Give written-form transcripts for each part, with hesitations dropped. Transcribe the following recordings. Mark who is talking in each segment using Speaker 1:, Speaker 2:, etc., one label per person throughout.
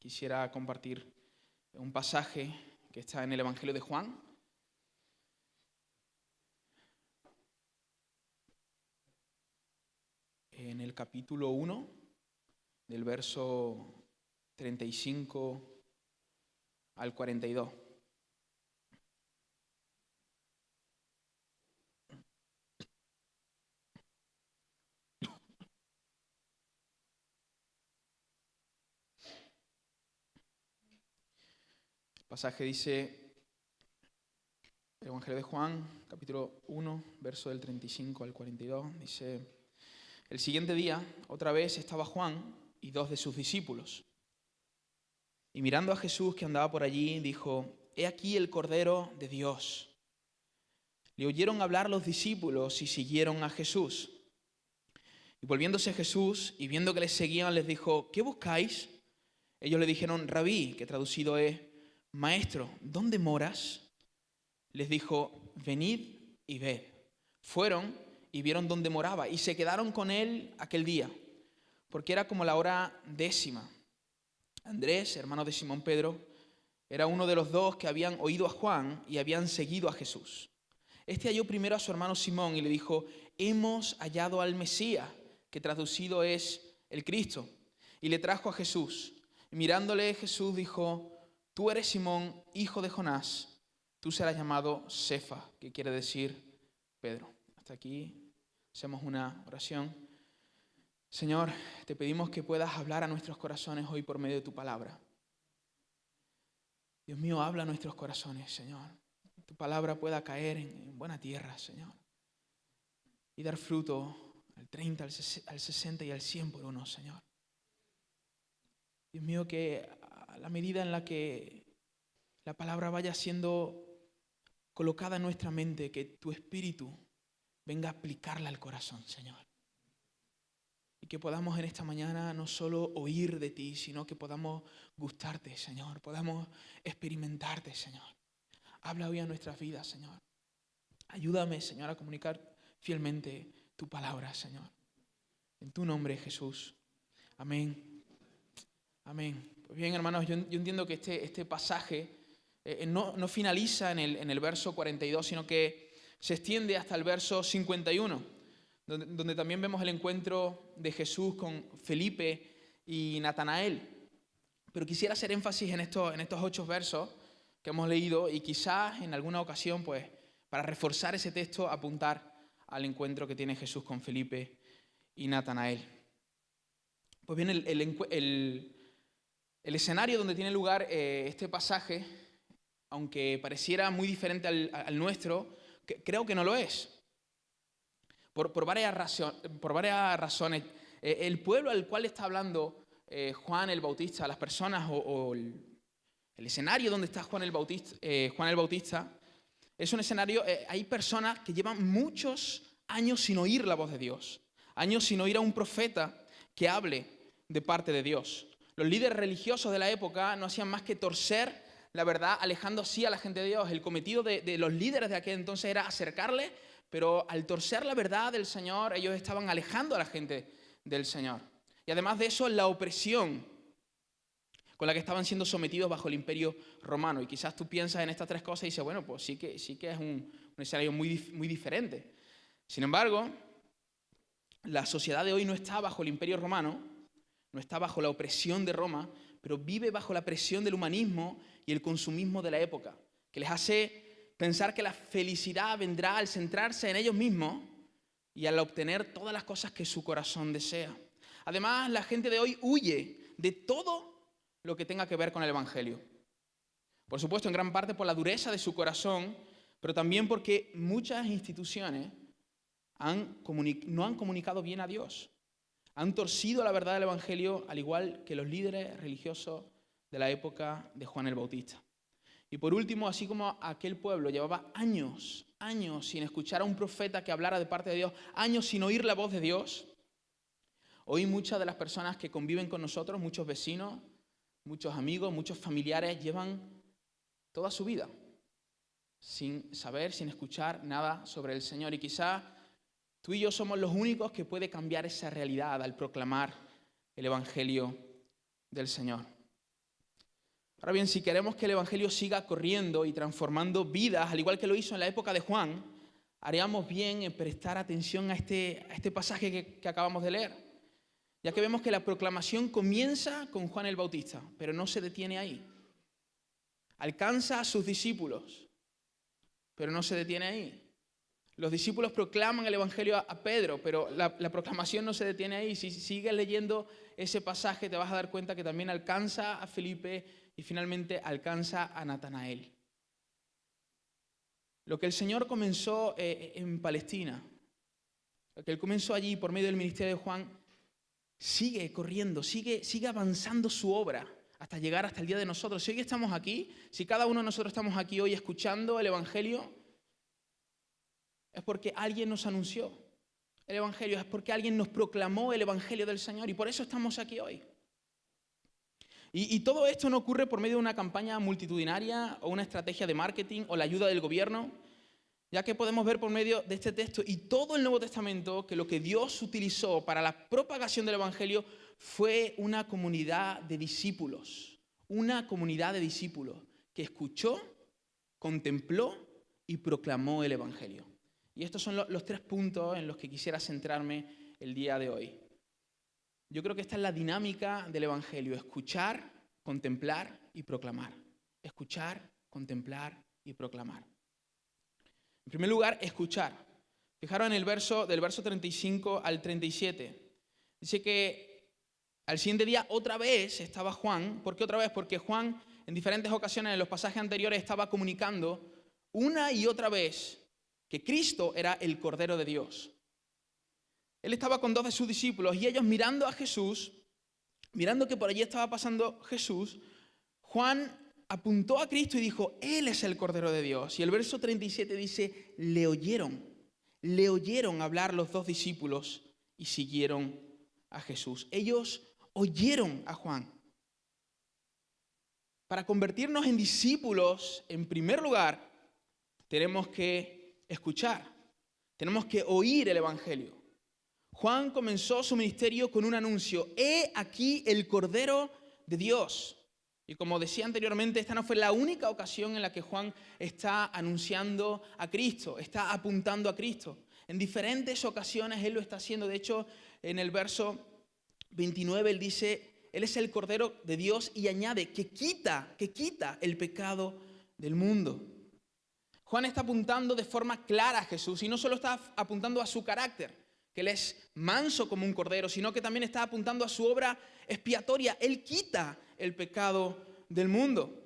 Speaker 1: quisiera compartir un pasaje que está en el Evangelio de Juan. En el capítulo 1, del verso 35 al 42. El pasaje dice, el Evangelio de Juan, capítulo 1, verso del 35 al 42, dice: el siguiente día, otra vez estaba Juan y 2 de sus discípulos. Y mirando a Jesús que andaba por allí, dijo: «He aquí el Cordero de Dios». Le oyeron hablar los discípulos y siguieron a Jesús. Y volviéndose Jesús y viendo que les seguían, les dijo: «¿Qué buscáis?». Ellos le dijeron: «Rabí», que traducido es Maestro, ¿dónde moras? Les dijo: «Venid y ved». Fueron y vieron dónde moraba y se quedaron con él aquel día, porque era como la hora 10:00. Andrés, hermano de Simón Pedro, era uno de los 2 que habían oído a Juan y habían seguido a Jesús. Este halló primero a su hermano Simón y le dijo: «Hemos hallado al Mesías», que traducido es el Cristo, y le trajo a Jesús. Y mirándole Jesús dijo: «Tú eres Simón, hijo de Jonás, tú serás llamado Cefas», que quiere decir Pedro. Hasta aquí hacemos una oración. Señor, te pedimos que puedas hablar a nuestros corazones hoy por medio de tu palabra. Dios mío, habla a nuestros corazones, Señor. Tu palabra pueda caer en buena tierra, Señor, y dar fruto al 30, al 60 y al 100 por uno, Señor. Dios mío, que a la medida en la que la palabra vaya siendo colocada en nuestra mente, que tu Espíritu venga a aplicarla al corazón, Señor. Y que podamos en esta mañana no solo oír de ti, sino que podamos gustarte, Señor. Podamos experimentarte, Señor. Habla hoy a nuestras vidas, Señor. Ayúdame, Señor, a comunicar fielmente tu palabra, Señor. En tu nombre, Jesús. Amén. Amén. Pues bien, hermanos, yo entiendo que este pasaje no finaliza en el verso 42, sino que se extiende hasta el verso 51, donde también vemos el encuentro de Jesús con Felipe y Natanael. Pero quisiera hacer énfasis en estos 8 versos que hemos leído y quizás en alguna ocasión, pues, para reforzar ese texto, apuntar al encuentro que tiene Jesús con Felipe y Natanael. Pues bien, el escenario donde tiene lugar este pasaje, aunque pareciera muy diferente al nuestro, creo que no lo es. Por varias razones. El pueblo al cual está hablando Juan el Bautista, las personas o el escenario donde está Juan el Bautista, es un escenario, hay personas que llevan muchos años sin oír la voz de Dios, años sin oír a un profeta que hable de parte de Dios. Los líderes religiosos de la época no hacían más que torcer la verdad, alejando así a la gente de Dios. El cometido de los líderes de aquel entonces era acercarle, pero al torcer la verdad del Señor, ellos estaban alejando a la gente del Señor. Y además de eso, la opresión con la que estaban siendo sometidos bajo el Imperio Romano. Y quizás tú piensas en estas 3 cosas y dices, bueno, pues sí que es un escenario muy, muy diferente. Sin embargo, la sociedad de hoy no está bajo el Imperio Romano, no está bajo la opresión de Roma, pero vive bajo la presión del humanismo y el consumismo de la época, que les hace pensar que la felicidad vendrá al centrarse en ellos mismos y al obtener todas las cosas que su corazón desea. Además, la gente de hoy huye de todo lo que tenga que ver con el Evangelio. Por supuesto, en gran parte por la dureza de su corazón, pero también porque muchas instituciones no han comunicado bien a Dios. Han torcido la verdad del Evangelio, al igual que los líderes religiosos de la época de Juan el Bautista. Y por último, así como aquel pueblo llevaba años sin escuchar a un profeta que hablara de parte de Dios, años sin oír la voz de Dios, hoy muchas de las personas que conviven con nosotros, muchos vecinos, muchos amigos, muchos familiares, llevan toda su vida sin saber, sin escuchar nada sobre el Señor. Y quizás tú y yo somos los únicos que puede cambiar esa realidad al proclamar el Evangelio del Señor. Ahora bien, si queremos que el Evangelio siga corriendo y transformando vidas, al igual que lo hizo en la época de Juan, haríamos bien en prestar atención a este pasaje que acabamos de leer, ya que vemos que la proclamación comienza con Juan el Bautista, pero no se detiene ahí. Alcanza a sus discípulos, pero no se detiene ahí. Los discípulos proclaman el Evangelio a Pedro, pero la proclamación no se detiene ahí. Si sigues leyendo ese pasaje, te vas a dar cuenta que también alcanza a Felipe y finalmente alcanza a Natanael. Lo que el Señor comenzó en Palestina, lo que Él comenzó allí por medio del ministerio de Juan, sigue corriendo, sigue avanzando su obra hasta llegar hasta el día de nosotros. Si hoy estamos aquí, si cada uno de nosotros estamos aquí hoy escuchando el Evangelio, es porque alguien nos anunció el Evangelio, es porque alguien nos proclamó el Evangelio del Señor y por eso estamos aquí hoy. Y todo esto no ocurre por medio de una campaña multitudinaria o una estrategia de marketing o la ayuda del gobierno, ya que podemos ver por medio de este texto y todo el Nuevo Testamento que lo que Dios utilizó para la propagación del Evangelio fue una comunidad de discípulos que escuchó, contempló y proclamó el Evangelio. Y estos son los 3 puntos en los que quisiera centrarme el día de hoy. Yo creo que esta es la dinámica del Evangelio: escuchar, contemplar y proclamar. Escuchar, contemplar y proclamar. En primer lugar, escuchar. Fijaros en el verso, del verso 35 al 37. Dice que al siguiente día otra vez estaba Juan. ¿Por qué otra vez? Porque Juan en diferentes ocasiones en los pasajes anteriores estaba comunicando una y otra vez que Cristo era el Cordero de Dios. Él estaba con 2 de sus discípulos y ellos mirando a Jesús, mirando que por allí estaba pasando Jesús, Juan apuntó a Cristo y dijo: Él es el Cordero de Dios. Y el verso 37 dice: le oyeron hablar los 2 discípulos y siguieron a Jesús. Ellos oyeron a Juan. Para convertirnos en discípulos, en primer lugar, tenemos que escuchar, tenemos que oír el Evangelio. Juan comenzó su ministerio con un anuncio: he aquí el Cordero de Dios. Y como decía anteriormente, esta no fue la única ocasión en la que Juan está anunciando a Cristo, está apuntando a Cristo. En diferentes ocasiones él lo está haciendo. De hecho, en el verso 29 él dice: Él es el Cordero de Dios, y añade que quita el pecado del mundo. Juan está apuntando de forma clara a Jesús y no solo está apuntando a su carácter, que Él es manso como un cordero, sino que también está apuntando a su obra expiatoria. Él quita el pecado del mundo.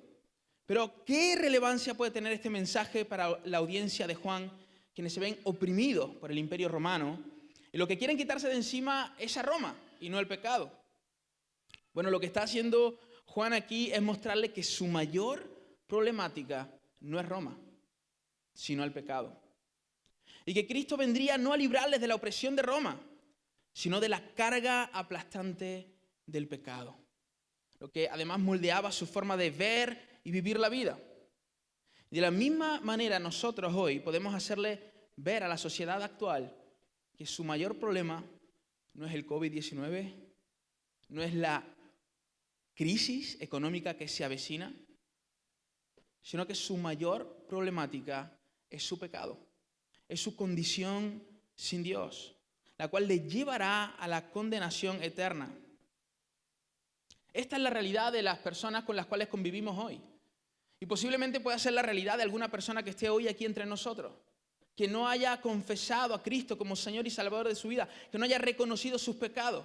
Speaker 1: Pero ¿qué relevancia puede tener este mensaje para la audiencia de Juan, quienes se ven oprimidos por el Imperio Romano y lo que quieren quitarse de encima es a Roma y no el pecado? Bueno, lo que está haciendo Juan aquí es mostrarle que su mayor problemática no es Roma, sino el pecado. Y que Cristo vendría no a librarles de la opresión de Roma, sino de la carga aplastante del pecado. Lo que además moldeaba su forma de ver y vivir la vida. De la misma manera nosotros hoy podemos hacerle ver a la sociedad actual que su mayor problema no es el COVID-19, no es la crisis económica que se avecina, sino que su mayor problemática es su pecado, es su condición sin Dios, la cual le llevará a la condenación eterna. Esta es la realidad de las personas con las cuales convivimos hoy. Y posiblemente pueda ser la realidad de alguna persona que esté hoy aquí entre nosotros, que no haya confesado a Cristo como Señor y Salvador de su vida, que no haya reconocido sus pecados.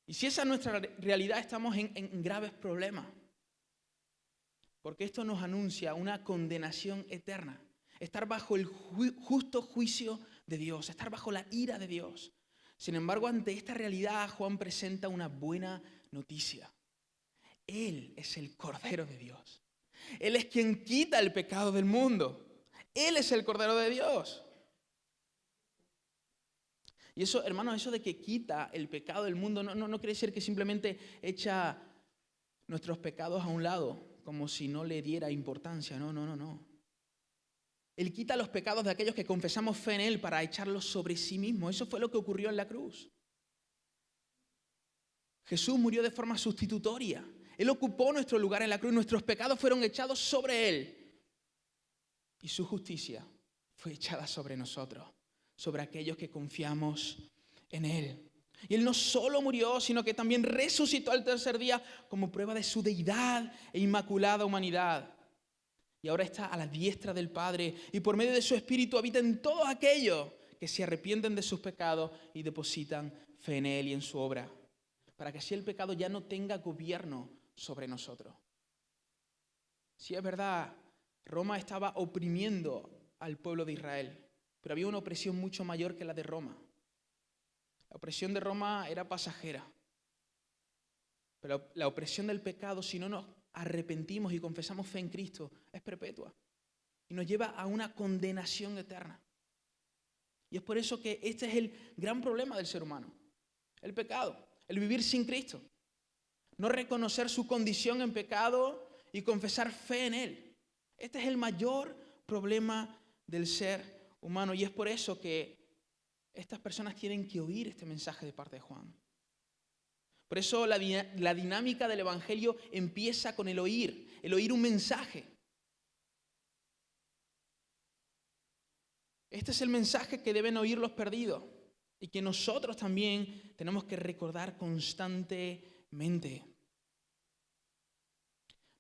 Speaker 1: Y si esa es nuestra realidad, estamos en graves problemas. Porque esto nos anuncia una condenación eterna. Estar bajo el justo juicio de Dios, estar bajo la ira de Dios. Sin embargo, ante esta realidad, Juan presenta una buena noticia. Él es el Cordero de Dios. Él es quien quita el pecado del mundo. Él es el Cordero de Dios. Y eso, hermanos, eso de que quita el pecado del mundo no quiere decir que simplemente echa nuestros pecados a un lado, como si no le diera importancia. No. Él quita los pecados de aquellos que confesamos fe en Él para echarlos sobre sí mismo. Eso fue lo que ocurrió en la cruz. Jesús murió de forma sustitutoria. Él ocupó nuestro lugar en la cruz, nuestros pecados fueron echados sobre Él. Y su justicia fue echada sobre nosotros, sobre aquellos que confiamos en Él. Y Él no solo murió, sino que también resucitó al tercer día como prueba de su deidad e inmaculada humanidad. Y ahora está a la diestra del Padre y por medio de su Espíritu habita en todos aquellos que se arrepienten de sus pecados y depositan fe en Él y en su obra, para que así el pecado ya no tenga gobierno sobre nosotros. Sí, es verdad, Roma estaba oprimiendo al pueblo de Israel, pero había una opresión mucho mayor que la de Roma. La opresión de Roma era pasajera, pero la opresión del pecado, si no nos arrepentimos y confesamos fe en Cristo, es perpetua y nos lleva a una condenación eterna. Y es por eso que este es el gran problema del ser humano, el pecado, el vivir sin Cristo, no reconocer su condición en pecado y confesar fe en Él. Este es el mayor problema del ser humano y es por eso que estas personas tienen que oír este mensaje de parte de Juan. Por eso la dinámica del Evangelio empieza con el oír un mensaje. Este es el mensaje que deben oír los perdidos y que nosotros también tenemos que recordar constantemente.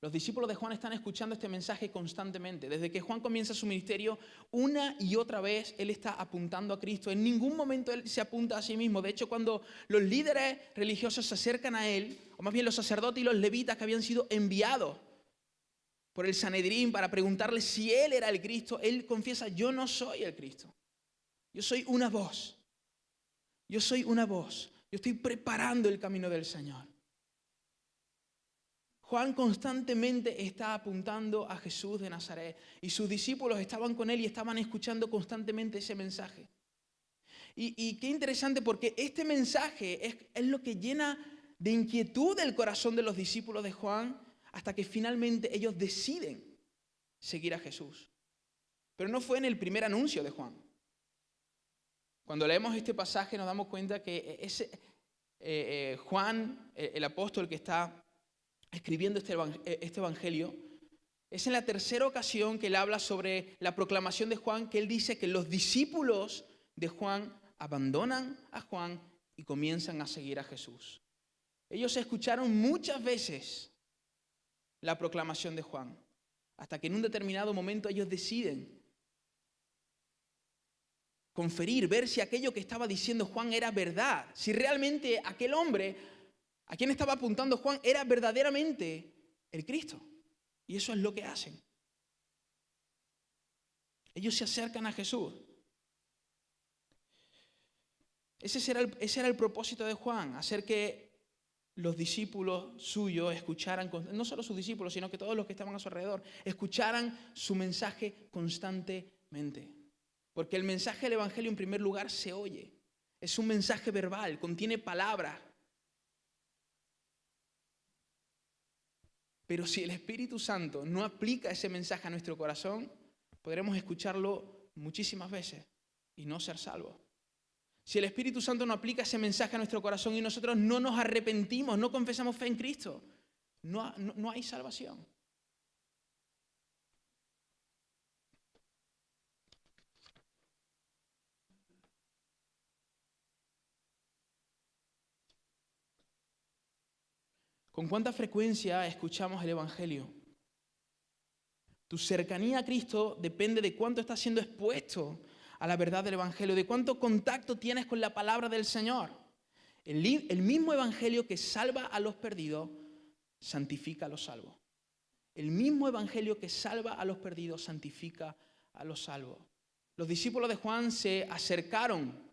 Speaker 1: Los discípulos de Juan están escuchando este mensaje constantemente. Desde que Juan comienza su ministerio, una y otra vez él está apuntando a Cristo. En ningún momento él se apunta a sí mismo. De hecho, cuando los líderes religiosos se acercan a él, o más bien los sacerdotes y los levitas que habían sido enviados por el Sanedrín para preguntarle si él era el Cristo, él confiesa: yo no soy el Cristo. Yo soy una voz. Yo soy una voz. Yo estoy preparando el camino del Señor. Juan constantemente está apuntando a Jesús de Nazaret y sus discípulos estaban con él y estaban escuchando constantemente ese mensaje. Y qué interesante, porque este mensaje es lo que llena de inquietud el corazón de los discípulos de Juan hasta que finalmente ellos deciden seguir a Jesús. Pero no fue en el primer anuncio de Juan. Cuando leemos este pasaje nos damos cuenta que Juan, el apóstol que está escribiendo este evangelio, es en la tercera ocasión que él habla sobre la proclamación de Juan, que él dice que los discípulos de Juan abandonan a Juan y comienzan a seguir a Jesús. Ellos escucharon muchas veces la proclamación de Juan, hasta que en un determinado momento ellos deciden conferir, ver si aquello que estaba diciendo Juan era verdad, si realmente aquel hombre a quien estaba apuntando Juan era verdaderamente el Cristo. Y eso es lo que hacen. Ellos se acercan a Jesús. Ese era el propósito de Juan, hacer que los discípulos suyos escucharan, no solo sus discípulos, sino que todos los que estaban a su alrededor, escucharan su mensaje constantemente. Porque el mensaje del Evangelio en primer lugar se oye. Es un mensaje verbal, contiene palabras. Pero si el Espíritu Santo no aplica ese mensaje a nuestro corazón, podremos escucharlo muchísimas veces y no ser salvos. Si el Espíritu Santo no aplica ese mensaje a nuestro corazón y nosotros no nos arrepentimos, no confesamos fe en Cristo, no hay salvación. ¿Con cuánta frecuencia escuchamos el Evangelio? Tu cercanía a Cristo depende de cuánto estás siendo expuesto a la verdad del Evangelio, de cuánto contacto tienes con la palabra del Señor. El mismo Evangelio que salva a los perdidos, santifica a los salvos. El mismo Evangelio que salva a los perdidos, santifica a los salvos. Los discípulos de Juan se acercaron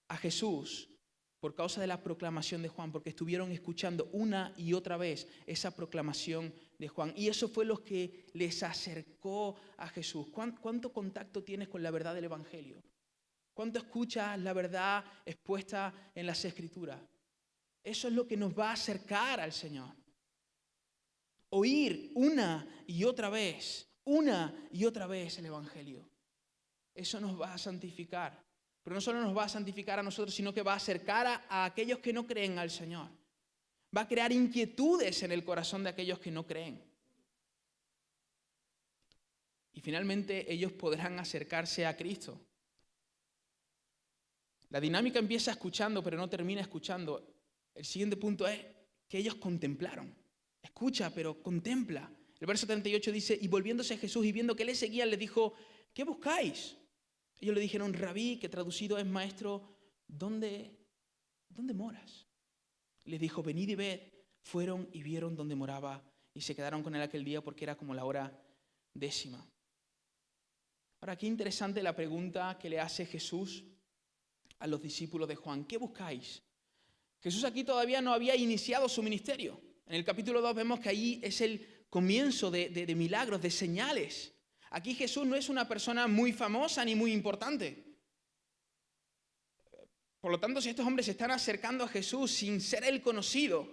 Speaker 1: a Jesús por causa de la proclamación de Juan, porque estuvieron escuchando una y otra vez esa proclamación de Juan. Y eso fue lo que les acercó a Jesús. ¿Cuánto contacto tienes con la verdad del Evangelio? ¿Cuánto escuchas la verdad expuesta en las Escrituras? Eso es lo que nos va a acercar al Señor. Oír una y otra vez el Evangelio. Eso nos va a santificar. Pero no solo nos va a santificar a nosotros, sino que va a acercar a aquellos que no creen al Señor. Va a crear inquietudes en el corazón de aquellos que no creen. Y finalmente ellos podrán acercarse a Cristo. La dinámica empieza escuchando, pero no termina escuchando. El siguiente punto es que ellos contemplaron. Escucha, pero contempla. El verso 38 dice, y volviéndose a Jesús y viendo que le seguían, le dijo, ¿qué buscáis? Ellos le dijeron, Rabí, que traducido es maestro, ¿dónde moras? Les dijo, venid y ved. Fueron y vieron dónde moraba y se quedaron con él aquel día porque era como la hora 10. Ahora, qué interesante la pregunta que le hace Jesús a los discípulos de Juan. ¿Qué buscáis? Jesús aquí todavía no había iniciado su ministerio. En el capítulo 2 vemos que ahí es el comienzo de milagros, de señales. Aquí Jesús no es una persona muy famosa ni muy importante. Por lo tanto, si estos hombres se están acercando a Jesús sin ser él conocido,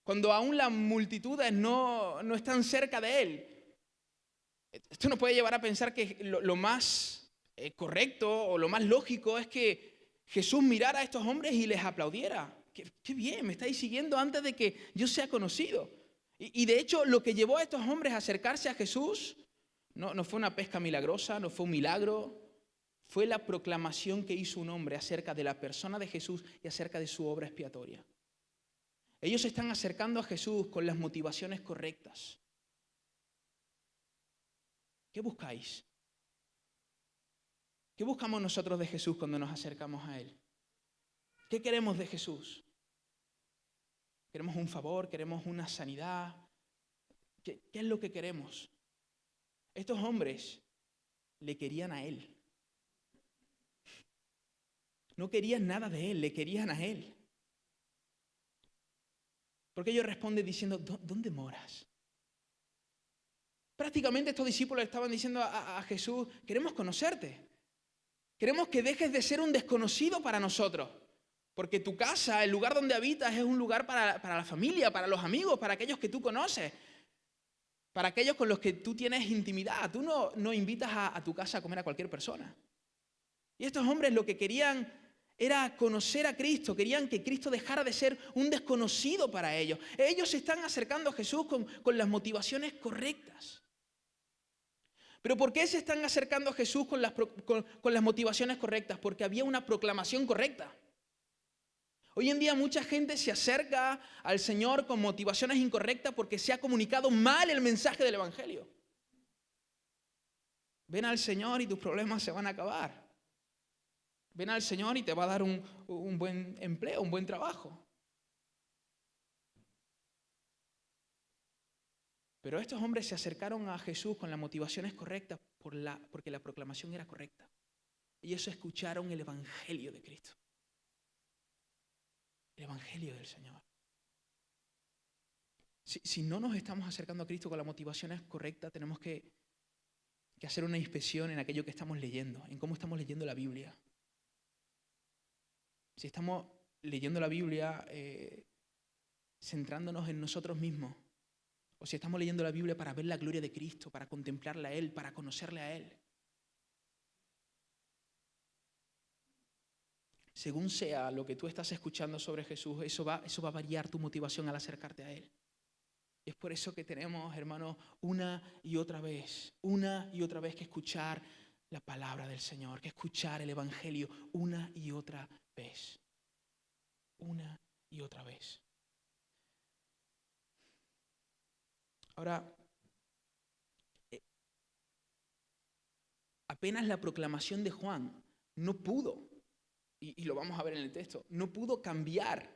Speaker 1: cuando aún las multitudes no están cerca de él, esto nos puede llevar a pensar que lo más correcto o lo más lógico es que Jesús mirara a estos hombres y les aplaudiera. Qué bien, me estáis siguiendo antes de que yo sea conocido. Y de hecho, lo que llevó a estos hombres a acercarse a Jesús no fue una pesca milagrosa, no fue un milagro, fue la proclamación que hizo un hombre acerca de la persona de Jesús y acerca de su obra expiatoria. Ellos se están acercando a Jesús con las motivaciones correctas. ¿Qué buscáis? ¿Qué buscamos nosotros de Jesús cuando nos acercamos a Él? ¿Qué queremos de Jesús? ¿Queremos un favor? ¿Queremos una sanidad? ¿Qué es lo que queremos? Estos hombres le querían a Él. No querían nada de Él, le querían a Él. Porque ellos responden diciendo, ¿dónde moras? Prácticamente estos discípulos estaban diciendo a Jesús, queremos conocerte. Queremos que dejes de ser un desconocido para nosotros. Porque tu casa, el lugar donde habitas, es un lugar para la familia, para los amigos, para aquellos que tú conoces, para aquellos con los que tú tienes intimidad. Tú no invitas a tu casa a comer a cualquier persona. Y estos hombres lo que querían era conocer a Cristo, querían que Cristo dejara de ser un desconocido para ellos. Ellos se están acercando a Jesús con las motivaciones correctas. ¿Pero por qué se están acercando a Jesús con las motivaciones correctas? Porque había una proclamación correcta. Hoy en día mucha gente se acerca al Señor con motivaciones incorrectas porque se ha comunicado mal el mensaje del Evangelio. Ven al Señor y tus problemas se van a acabar. Ven al Señor y te va a dar un buen empleo, un buen trabajo. Pero estos hombres se acercaron a Jesús con las motivaciones correctas porque la proclamación era correcta. Ellos escucharon el Evangelio de Cristo. El Evangelio del Señor. Si no nos estamos acercando a Cristo con las motivaciones correctas, tenemos que hacer una inspección en aquello que estamos leyendo, en cómo estamos leyendo la Biblia. Si estamos leyendo la Biblia centrándonos en nosotros mismos, o si estamos leyendo la Biblia para ver la gloria de Cristo, para contemplarle a Él, para conocerle a Él. Según sea lo que tú estás escuchando sobre Jesús, eso va a variar tu motivación al acercarte a Él. Y es por eso que tenemos, hermanos, una y otra vez que escuchar la palabra del Señor, que escuchar el Evangelio una y otra vez. Una y otra vez. Ahora, apenas la proclamación de Juan no pudo, y lo vamos a ver en el texto, no pudo cambiar,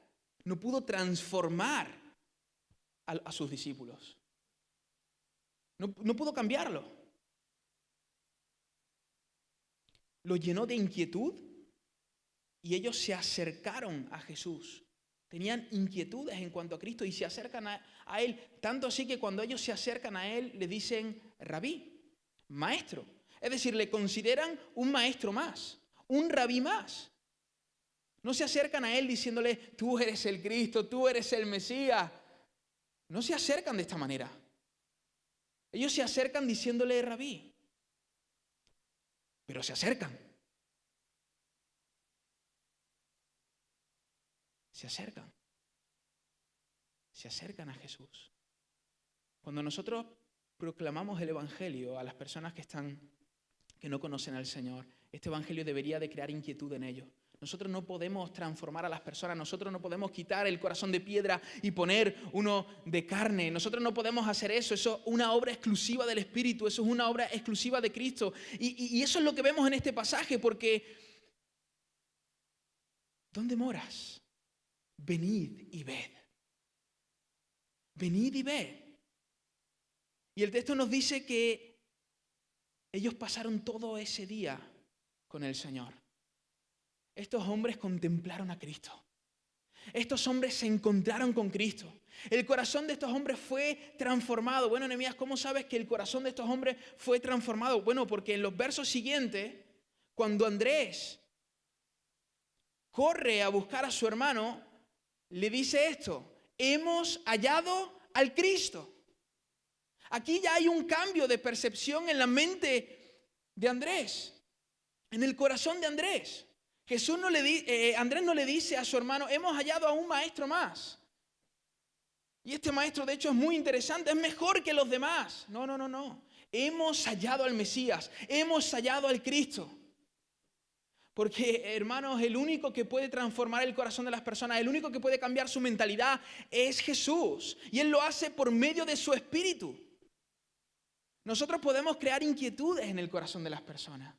Speaker 1: no pudo transformar a sus discípulos. No pudo cambiarlo. Lo llenó de inquietud y ellos se acercaron a Jesús. Tenían inquietudes en cuanto a Cristo y se acercan a Él. Tanto así que cuando ellos se acercan a Él le dicen rabí, maestro. Es decir, le consideran un maestro más, un rabí más. No se acercan a Él diciéndole, tú eres el Cristo, tú eres el Mesías. No se acercan de esta manera. Ellos se acercan diciéndole rabí. Pero se acercan. Se acercan. se acercan a Jesús. Cuando nosotros proclamamos el Evangelio a las personas que no conocen al Señor, este Evangelio debería de crear inquietud en ellos. Nosotros no podemos transformar a las personas, nosotros no podemos quitar el corazón de piedra y poner uno de carne. Nosotros no podemos hacer eso, eso es una obra exclusiva del Espíritu, eso es una obra exclusiva de Cristo. Y eso es lo que vemos en este pasaje, porque ¿dónde moras? Venid y ved. Venid y ved. Y el texto nos dice que ellos pasaron todo ese día con el Señor. Estos hombres contemplaron a Cristo. Estos hombres se encontraron con Cristo. El corazón de estos hombres fue transformado. Bueno, Nehemías, ¿cómo sabes que el corazón de estos hombres fue transformado? Bueno, porque en los versos siguientes, cuando Andrés corre a buscar a su hermano, le dice esto: hemos hallado al Cristo. Aquí ya hay un cambio de percepción en la mente de Andrés, en el corazón de Andrés. Andrés no le dice a su hermano: hemos hallado a un maestro más. Y este maestro, de hecho, es muy interesante, es mejor que los demás. No. Hemos hallado al Mesías, hemos hallado al Cristo. Porque, hermanos, el único que puede transformar el corazón de las personas, el único que puede cambiar su mentalidad es Jesús. Y Él lo hace por medio de su Espíritu. Nosotros podemos crear inquietudes en el corazón de las personas.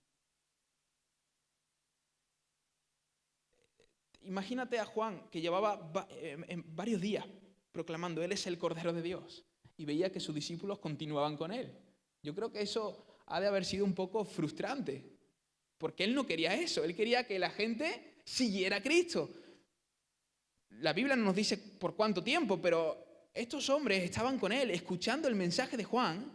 Speaker 1: Imagínate a Juan, que llevaba varios días proclamando: Él es el Cordero de Dios. Y veía que sus discípulos continuaban con Él. Yo creo que eso ha de haber sido un poco frustrante. Porque Él no quería eso. Él quería que la gente siguiera a Cristo. La Biblia no nos dice por cuánto tiempo, pero estos hombres estaban con Él, escuchando el mensaje de Juan,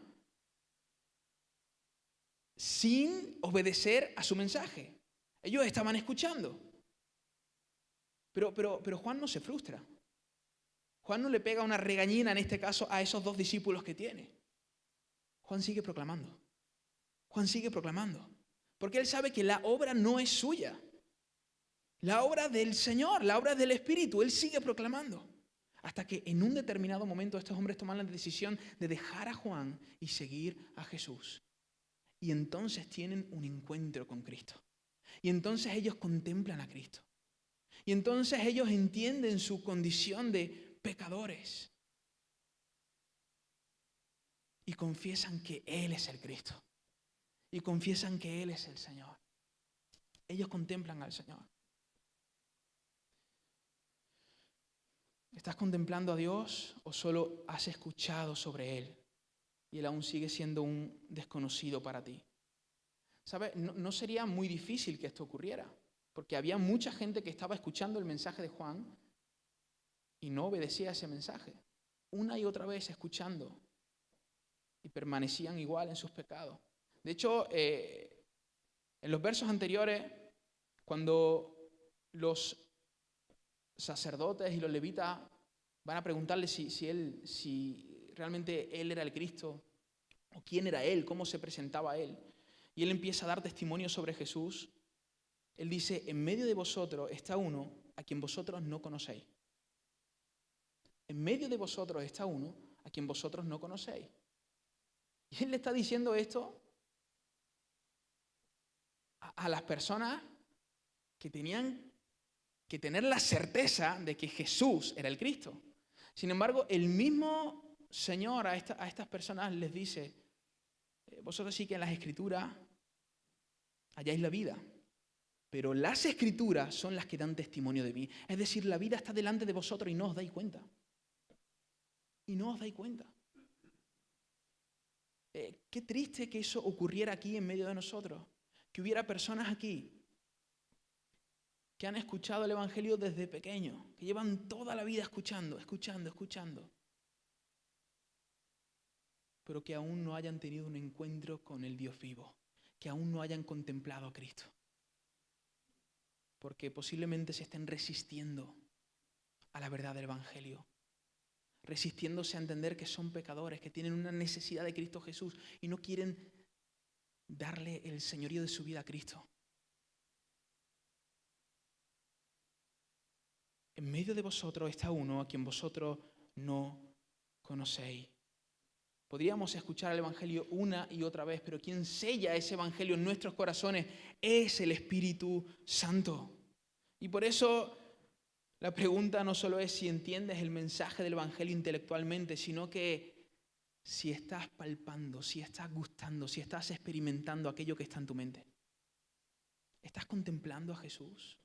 Speaker 1: sin obedecer a su mensaje. Ellos estaban escuchando. Pero Juan no se frustra. Juan no le pega una regañina, en este caso, a esos dos discípulos que tiene. Juan sigue proclamando. Juan sigue proclamando. Porque él sabe que la obra no es suya. La obra del Señor, la obra del Espíritu. Él sigue proclamando. Hasta que en un determinado momento estos hombres toman la decisión de dejar a Juan y seguir a Jesús. Y entonces tienen un encuentro con Cristo. Y entonces ellos contemplan a Cristo. Y entonces ellos entienden su condición de pecadores. Y confiesan que Él es el Cristo. Y confiesan que Él es el Señor. Ellos contemplan al Señor. ¿Estás contemplando a Dios o solo has escuchado sobre Él y Él aún sigue siendo un desconocido para ti? ¿Sabes? No sería muy difícil que esto ocurriera, porque había mucha gente que estaba escuchando el mensaje de Juan y no obedecía a ese mensaje. Una y otra vez escuchando y permanecían igual en sus pecados. De hecho, en los versos anteriores, cuando los sacerdotes y los levitas van a preguntarle si realmente Él era el Cristo, o quién era Él, cómo se presentaba Él, y Él empieza a dar testimonio sobre Jesús, Él dice: en medio de vosotros está uno a quien vosotros no conocéis. En medio de vosotros está uno a quien vosotros no conocéis. Y Él le está diciendo esto a las personas que tenían que tener la certeza de que Jesús era el Cristo. Sin embargo, el mismo Señor a estas personas les dice: vosotros sí que en las Escrituras halláis la vida, pero las Escrituras son las que dan testimonio de mí. Es decir, la vida está delante de vosotros y no os dais cuenta. Y no os dais cuenta. Qué triste que eso ocurriera aquí en medio de nosotros. Que hubiera personas aquí que han escuchado el Evangelio desde pequeños, que llevan toda la vida escuchando, pero que aún no hayan tenido un encuentro con el Dios vivo, que aún no hayan contemplado a Cristo. Porque posiblemente se estén resistiendo a la verdad del Evangelio, resistiéndose a entender que son pecadores, que tienen una necesidad de Cristo Jesús y no quieren darle el señorío de su vida a Cristo. En medio de vosotros está uno a quien vosotros no conocéis. Podríamos escuchar el Evangelio una y otra vez, pero quien sella ese Evangelio en nuestros corazones es el Espíritu Santo. Y por eso la pregunta no solo es si entiendes el mensaje del Evangelio intelectualmente, sino que si estás palpando, si estás gustando, si estás experimentando aquello que está en tu mente. ¿Estás contemplando a Jesús?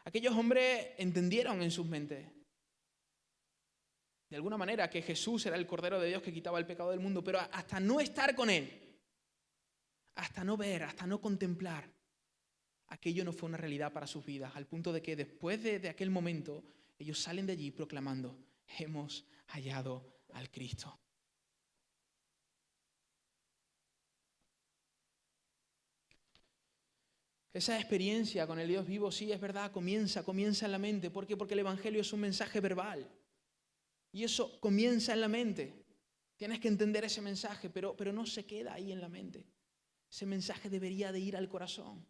Speaker 1: Aquellos hombres entendieron en sus mentes, de alguna manera, que Jesús era el Cordero de Dios que quitaba el pecado del mundo, pero hasta no estar con Él, hasta no ver, hasta no contemplar, aquello no fue una realidad para sus vidas, al punto de que después de aquel momento, ellos salen de allí proclamando, hemos hallado al Cristo. Esa experiencia con el Dios vivo, sí, es verdad, comienza en la mente. ¿Por qué? Porque el Evangelio es un mensaje verbal. Y eso comienza en la mente. Tienes que entender ese mensaje, pero no se queda ahí en la mente. Ese mensaje debería de ir al corazón.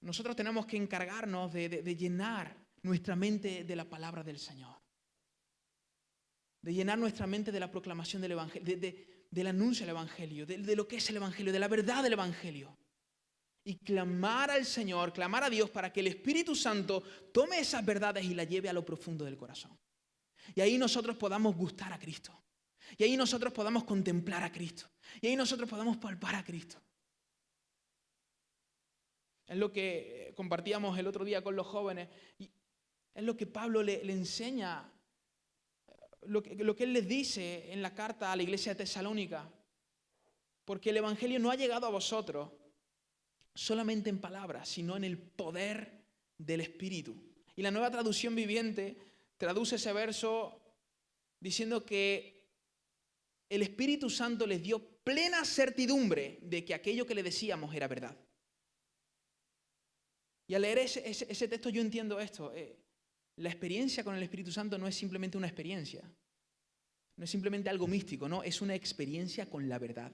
Speaker 1: Nosotros tenemos que encargarnos de llenar nuestra mente de la palabra del Señor. De llenar nuestra mente de la proclamación del Evangelio, del anuncio del Evangelio, de lo que es el Evangelio, de la verdad del Evangelio. Y clamar al Señor, clamar a Dios para que el Espíritu Santo tome esas verdades y las lleve a lo profundo del corazón. Y ahí nosotros podamos gustar a Cristo. Y ahí nosotros podamos contemplar a Cristo. Y ahí nosotros podamos palpar a Cristo. Es lo que compartíamos el otro día con los jóvenes. Y es lo que Pablo le enseña, lo que él les dice en la carta a la iglesia de Tesalónica. Porque el Evangelio no ha llegado a vosotros solamente en palabras, sino en el poder del Espíritu. Y la Nueva Traducción Viviente traduce ese verso diciendo que el Espíritu Santo les dio plena certidumbre de que aquello que le decíamos era verdad. Y al leer ese texto yo entiendo esto. La experiencia con el Espíritu Santo no es simplemente una experiencia. No es simplemente algo místico, no, es una experiencia con la verdad.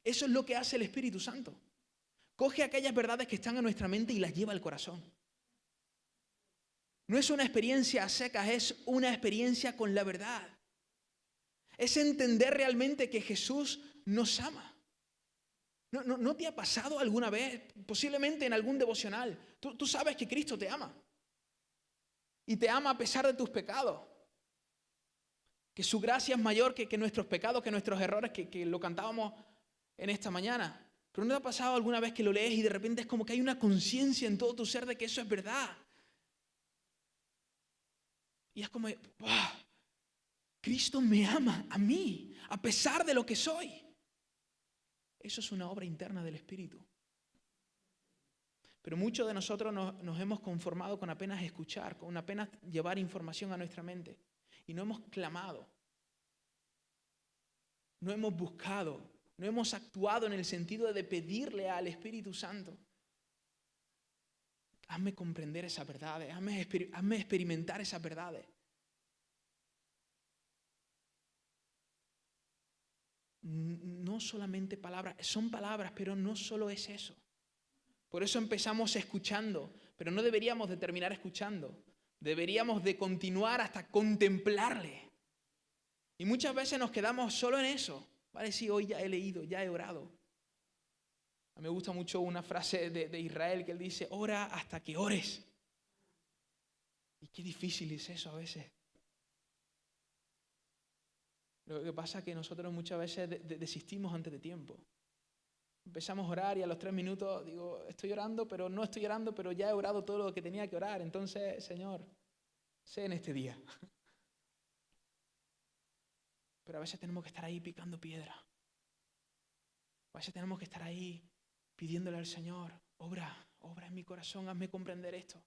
Speaker 1: Eso es lo que hace el Espíritu Santo. Coge aquellas verdades que están en nuestra mente y las lleva al corazón. No es una experiencia a secas, es una experiencia con la verdad. Es entender realmente que Jesús nos ama. ¿No te ha pasado alguna vez, posiblemente en algún devocional? Tú sabes que Cristo te ama. Y te ama a pesar de tus pecados. Que su gracia es mayor que nuestros pecados, que nuestros errores, que lo cantábamos en esta mañana. Pero ¿no te ha pasado alguna vez que lo lees y de repente es como que hay una conciencia en todo tu ser de que eso es verdad? Y es como, ¡wow! Cristo me ama a mí, a pesar de lo que soy. Eso es una obra interna del Espíritu. Pero muchos de nosotros nos hemos conformado con apenas escuchar, con apenas llevar información a nuestra mente. Y no hemos clamado, no hemos buscado, no hemos actuado en el sentido de pedirle al Espíritu Santo. Hazme comprender esas verdades, hazme experimentar esas verdades. No solamente palabras, son palabras, pero no solo es eso. Por eso empezamos escuchando, pero no deberíamos de terminar escuchando. Deberíamos de continuar hasta contemplarle. Y muchas veces nos quedamos solo en eso. Vale, sí, hoy ya he leído, ya he orado. A mí me gusta mucho una frase de Israel que él dice, ora hasta que ores. Y qué difícil es eso a veces. Lo que pasa es que nosotros muchas veces desistimos antes de tiempo. Empezamos a orar y a los 3 minutos digo, estoy orando, pero no estoy orando, pero ya he orado todo lo que tenía que orar. Entonces, Señor, sé en este día. Pero a veces tenemos que estar ahí picando piedra. A veces tenemos que estar ahí pidiéndole al Señor, obra en mi corazón, hazme comprender esto.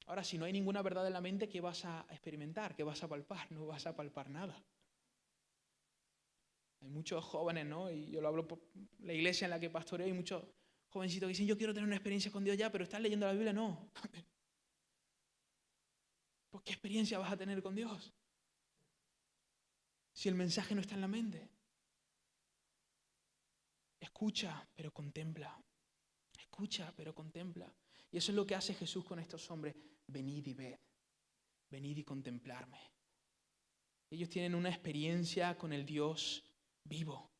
Speaker 1: Ahora, si no hay ninguna verdad en la mente, ¿qué vas a experimentar? ¿Qué vas a palpar? No vas a palpar nada. Hay muchos jóvenes, ¿no? Y yo lo hablo por la iglesia en la que pastoreo, hay muchos jovencitos que dicen, yo quiero tener una experiencia con Dios ya, pero ¿estás leyendo la Biblia? No. Pues, ¿qué experiencia vas a tener con Dios? Si el mensaje no está en la mente. Escucha, pero contempla. Escucha, pero contempla. Y eso es lo que hace Jesús con estos hombres. Venid y ved. Venid y contemplarme. Ellos tienen una experiencia con el Dios vivo.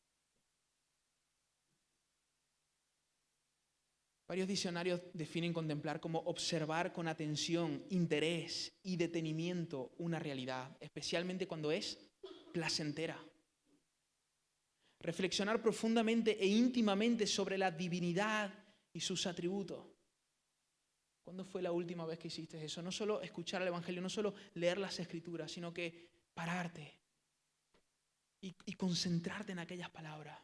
Speaker 1: Varios diccionarios definen contemplar como observar con atención, interés y detenimiento una realidad, especialmente cuando es placentera. Reflexionar profundamente e íntimamente sobre la divinidad y sus atributos. ¿Cuándo fue la última vez que hiciste eso? No solo escuchar el Evangelio, no solo leer las Escrituras, sino que pararte y concentrarte en aquellas palabras.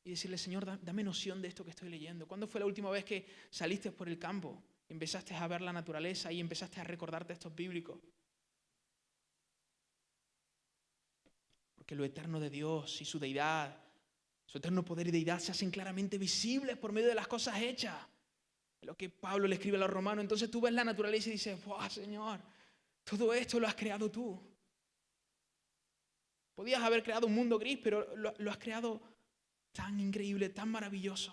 Speaker 1: Y decirle, Señor, dame noción de esto que estoy leyendo. ¿Cuándo fue la última vez que saliste por el campo? Empezaste a ver la naturaleza y empezaste a recordarte estos bíblicos. Porque lo eterno de Dios y su deidad, su eterno poder y deidad se hacen claramente visibles por medio de las cosas hechas. Lo que Pablo le escribe a los romanos. Entonces tú ves la naturaleza y dices, ¡wow, Señor! Todo esto lo has creado tú. Podías haber creado un mundo gris, pero lo has creado tan increíble, tan maravilloso.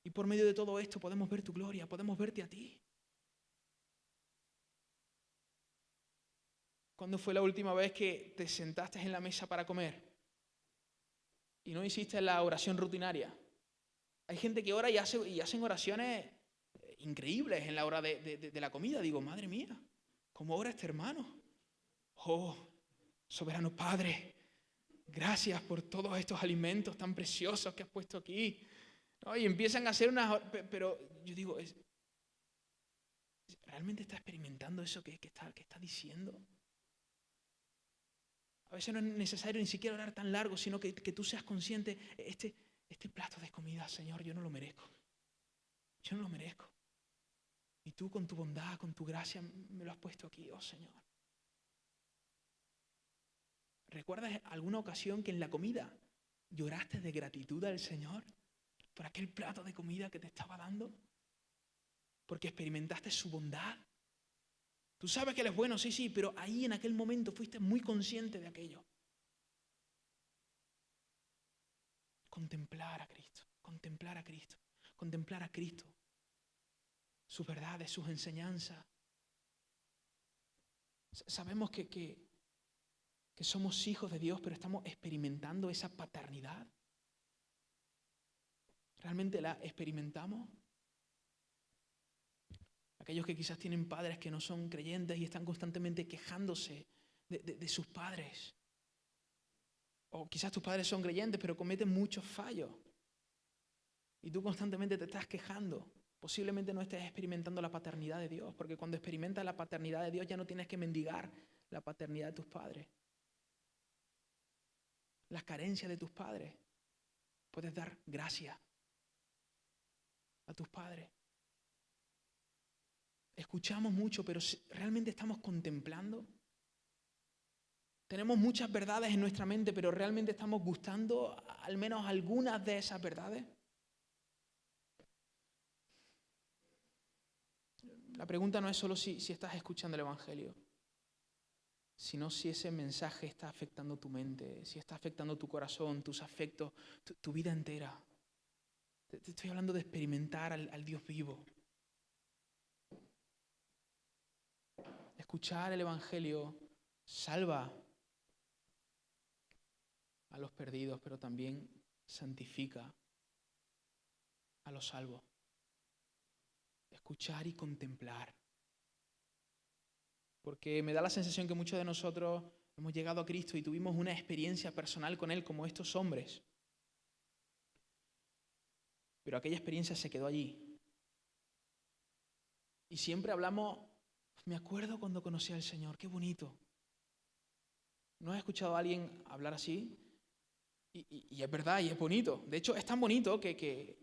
Speaker 1: Y por medio de todo esto podemos ver tu gloria, podemos verte a ti. ¿Cuándo fue la última vez que te sentaste en la mesa para comer y no hiciste la oración rutinaria? Hay gente que ora y hacen oraciones increíbles en la hora de la comida. Digo, madre mía, ¿cómo ora este hermano? Oh, soberano Padre, gracias por todos estos alimentos tan preciosos que has puesto aquí. ¿No? Y empiezan a hacer unas... Pero yo digo, ¿realmente está experimentando eso que está diciendo? A veces no es necesario ni siquiera orar tan largo, sino que tú seas consciente, este plato de comida, Señor, yo no lo merezco. Yo no lo merezco. Y tú con tu bondad, con tu gracia, me lo has puesto aquí, oh Señor. ¿Recuerdas alguna ocasión que en la comida lloraste de gratitud al Señor por aquel plato de comida que te estaba dando? Porque experimentaste su bondad. Tú sabes que Él es bueno, sí, pero ahí en aquel momento fuiste muy consciente de aquello. Contemplar a Cristo, contemplar a Cristo, contemplar a Cristo. Sus verdades, sus enseñanzas. Sabemos que somos hijos de Dios, pero estamos experimentando esa paternidad. ¿Realmente la experimentamos? Aquellos que quizás tienen padres que no son creyentes y están constantemente quejándose de sus padres. O quizás tus padres son creyentes, pero cometen muchos fallos. Y tú constantemente te estás quejando. Posiblemente no estés experimentando la paternidad de Dios, porque cuando experimentas la paternidad de Dios ya no tienes que mendigar la paternidad de tus padres. Las carencias de tus padres. Puedes dar gracias a tus padres. Escuchamos mucho, pero ¿realmente estamos contemplando? Tenemos muchas verdades en nuestra mente, pero ¿realmente estamos gustando al menos algunas de esas verdades? La pregunta no es solo si estás escuchando el Evangelio, sino si ese mensaje está afectando tu mente, si está afectando tu corazón, tus afectos, tu vida entera. Te estoy hablando de experimentar al Dios vivo. Escuchar el Evangelio salva a los perdidos, pero también santifica a los salvos. Escuchar y contemplar. Porque me da la sensación que muchos de nosotros hemos llegado a Cristo y tuvimos una experiencia personal con Él como estos hombres. Pero aquella experiencia se quedó allí. Y siempre hablamos, me acuerdo cuando conocí al Señor, qué bonito. ¿No has escuchado a alguien hablar así? Y es verdad, y es bonito. De hecho, es tan bonito que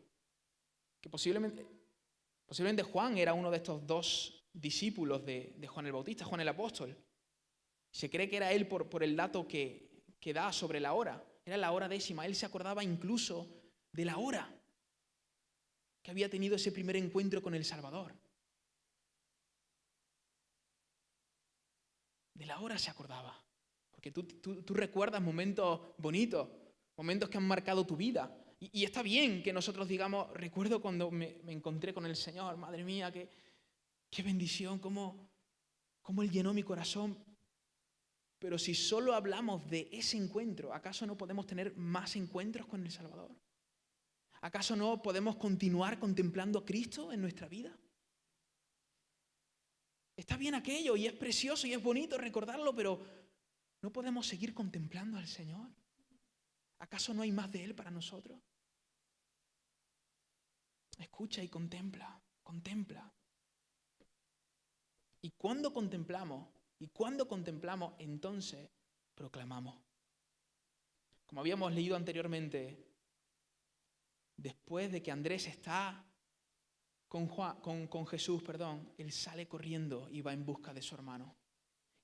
Speaker 1: posiblemente Juan era uno de estos dos discípulos de Juan el Bautista, Juan el Apóstol. Se cree que era él por el dato que da sobre la hora. Era la hora 10:00. Él se acordaba incluso de la hora que había tenido ese primer encuentro con el Salvador. De la hora se acordaba. Porque tú recuerdas momentos bonitos, momentos que han marcado tu vida. Y está bien que nosotros digamos, recuerdo cuando me encontré con el Señor, madre mía, qué bendición, cómo Él llenó mi corazón. Pero si solo hablamos de ese encuentro, ¿acaso no podemos tener más encuentros con el Salvador? ¿Acaso no podemos continuar contemplando a Cristo en nuestra vida? Está bien aquello y es precioso y es bonito recordarlo, pero ¿no podemos seguir contemplando al Señor? ¿Acaso no hay más de Él para nosotros? Escucha y contempla, contempla. Y cuando contemplamos, entonces proclamamos. Como habíamos leído anteriormente, después de que Andrés está con Jesús, él sale corriendo y va en busca de su hermano.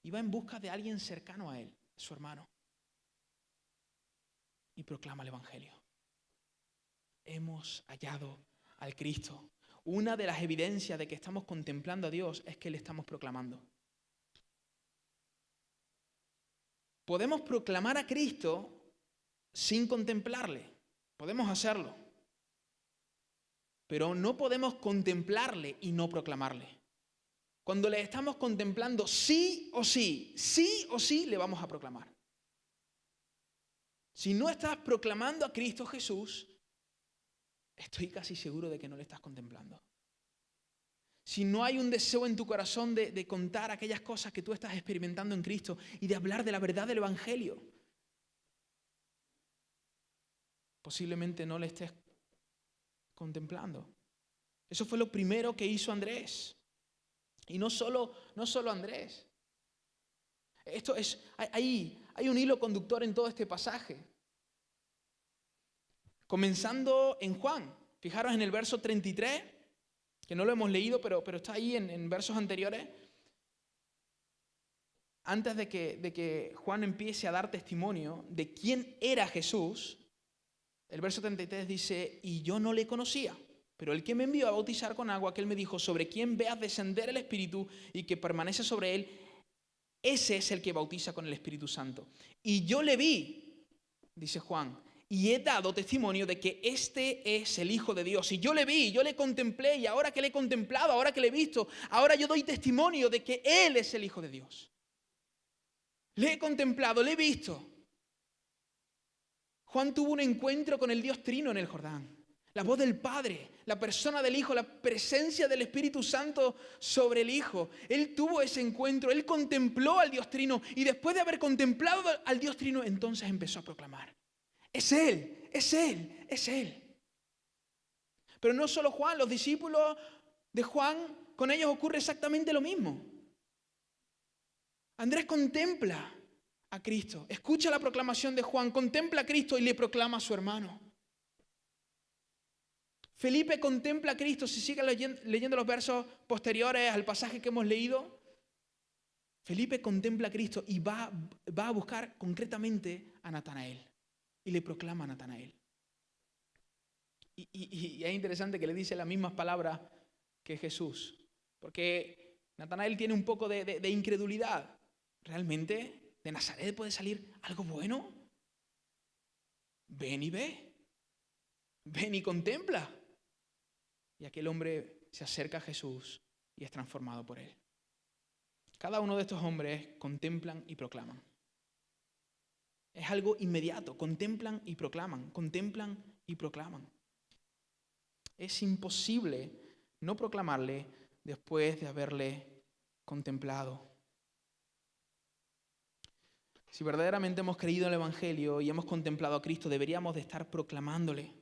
Speaker 1: Y va en busca de alguien cercano a él, su hermano. Y proclama el Evangelio. Hemos hallado al Cristo. Una de las evidencias de que estamos contemplando a Dios es que le estamos proclamando. Podemos proclamar a Cristo sin contemplarle. Podemos hacerlo. Pero no podemos contemplarle y no proclamarle. Cuando le estamos contemplando, sí o sí, le vamos a proclamar. Si no estás proclamando a Cristo Jesús, estoy casi seguro de que no le estás contemplando. Si no hay un deseo en tu corazón de contar aquellas cosas que tú estás experimentando en Cristo y de hablar de la verdad del Evangelio, posiblemente no le estés contemplando. Eso fue lo primero que hizo Andrés. Y no solo Andrés. Hay un hilo conductor en todo este pasaje. Comenzando en Juan. Fijaros en el verso 33, que no lo hemos leído, pero está ahí en versos anteriores. Antes de que Juan empiece a dar testimonio de quién era Jesús, el verso 33 dice, y yo no le conocía, pero el que me envió a bautizar con agua, aquel me dijo, sobre quien veas descender el Espíritu y que permanece sobre él, ese es el que bautiza con el Espíritu Santo. Y yo le vi, dice Juan, y he dado testimonio de que este es el Hijo de Dios. Y yo le vi, yo le contemplé, y ahora que le he contemplado, ahora que le he visto, ahora yo doy testimonio de que Él es el Hijo de Dios. Le he contemplado, le he visto. Juan tuvo un encuentro con el Dios Trino en el Jordán. La voz del Padre, la persona del Hijo, la presencia del Espíritu Santo sobre el Hijo. Él tuvo ese encuentro, él contempló al Dios Trino y después de haber contemplado al Dios Trino, entonces empezó a proclamar. Es Él, es Él, es Él. Pero no solo Juan, los discípulos de Juan, con ellos ocurre exactamente lo mismo. Andrés contempla a Cristo, escucha la proclamación de Juan, contempla a Cristo y le proclama a su hermano. Felipe contempla a Cristo, si sigue leyendo los versos posteriores al pasaje que hemos leído, Felipe contempla a Cristo y va a buscar concretamente a Natanael y le proclama a Natanael. Y es interesante que le dice las mismas palabras que Jesús, porque Natanael tiene un poco de incredulidad. ¿Realmente de Nazaret puede salir algo bueno? Ven y ve. Ven y contempla. Y aquel hombre se acerca a Jesús y es transformado por él. Cada uno de estos hombres contemplan y proclaman. Es algo inmediato. Contemplan y proclaman. Contemplan y proclaman. Es imposible no proclamarle después de haberle contemplado. Si verdaderamente hemos creído en el Evangelio y hemos contemplado a Cristo, deberíamos de estar proclamándole.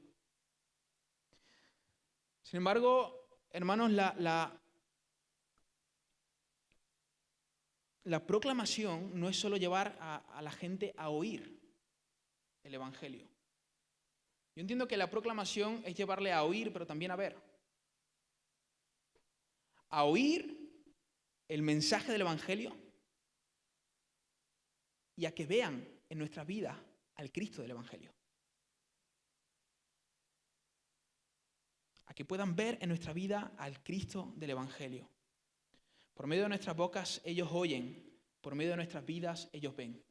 Speaker 1: Sin embargo, hermanos, la proclamación no es solo llevar a la gente a oír el Evangelio. Yo entiendo que la proclamación es llevarle a oír, pero también a ver. A oír el mensaje del Evangelio y a que vean en nuestra vida al Cristo del Evangelio. A que puedan ver en nuestra vida al Cristo del Evangelio. Por medio de nuestras bocas ellos oyen, por medio de nuestras vidas ellos ven.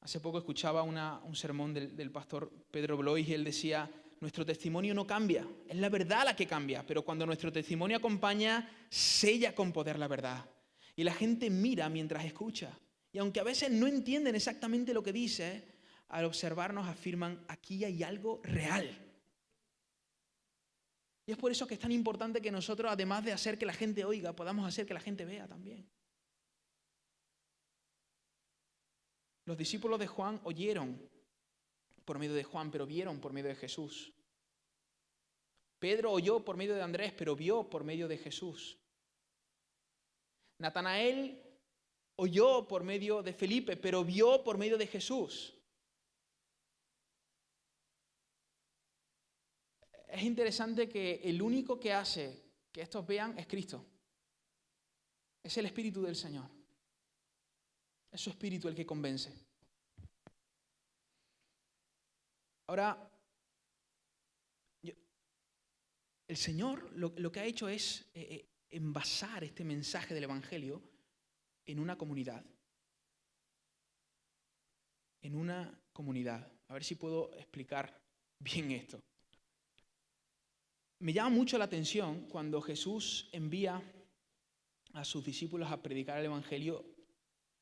Speaker 1: Hace poco escuchaba un sermón del pastor Pedro Blois y él decía: nuestro testimonio no cambia, es la verdad la que cambia, pero cuando nuestro testimonio acompaña, sella con poder la verdad. Y la gente mira mientras escucha. Y aunque a veces no entienden exactamente lo que dice, al observarnos afirman: aquí hay algo real. Y es por eso que es tan importante que nosotros, además de hacer que la gente oiga, podamos hacer que la gente vea también. Los discípulos de Juan oyeron por medio de Juan, pero vieron por medio de Jesús. Pedro oyó por medio de Andrés, pero vio por medio de Jesús. Natanael oyó por medio de Felipe, pero vio por medio de Jesús. Es interesante que el único que hace que estos vean es Cristo. Es el Espíritu del Señor. Es su Espíritu el que convence. Ahora, el Señor lo que ha hecho es envasar este mensaje del Evangelio en una comunidad. En una comunidad. A ver si puedo explicar bien esto. Me llama mucho la atención cuando Jesús envía a sus discípulos a predicar el Evangelio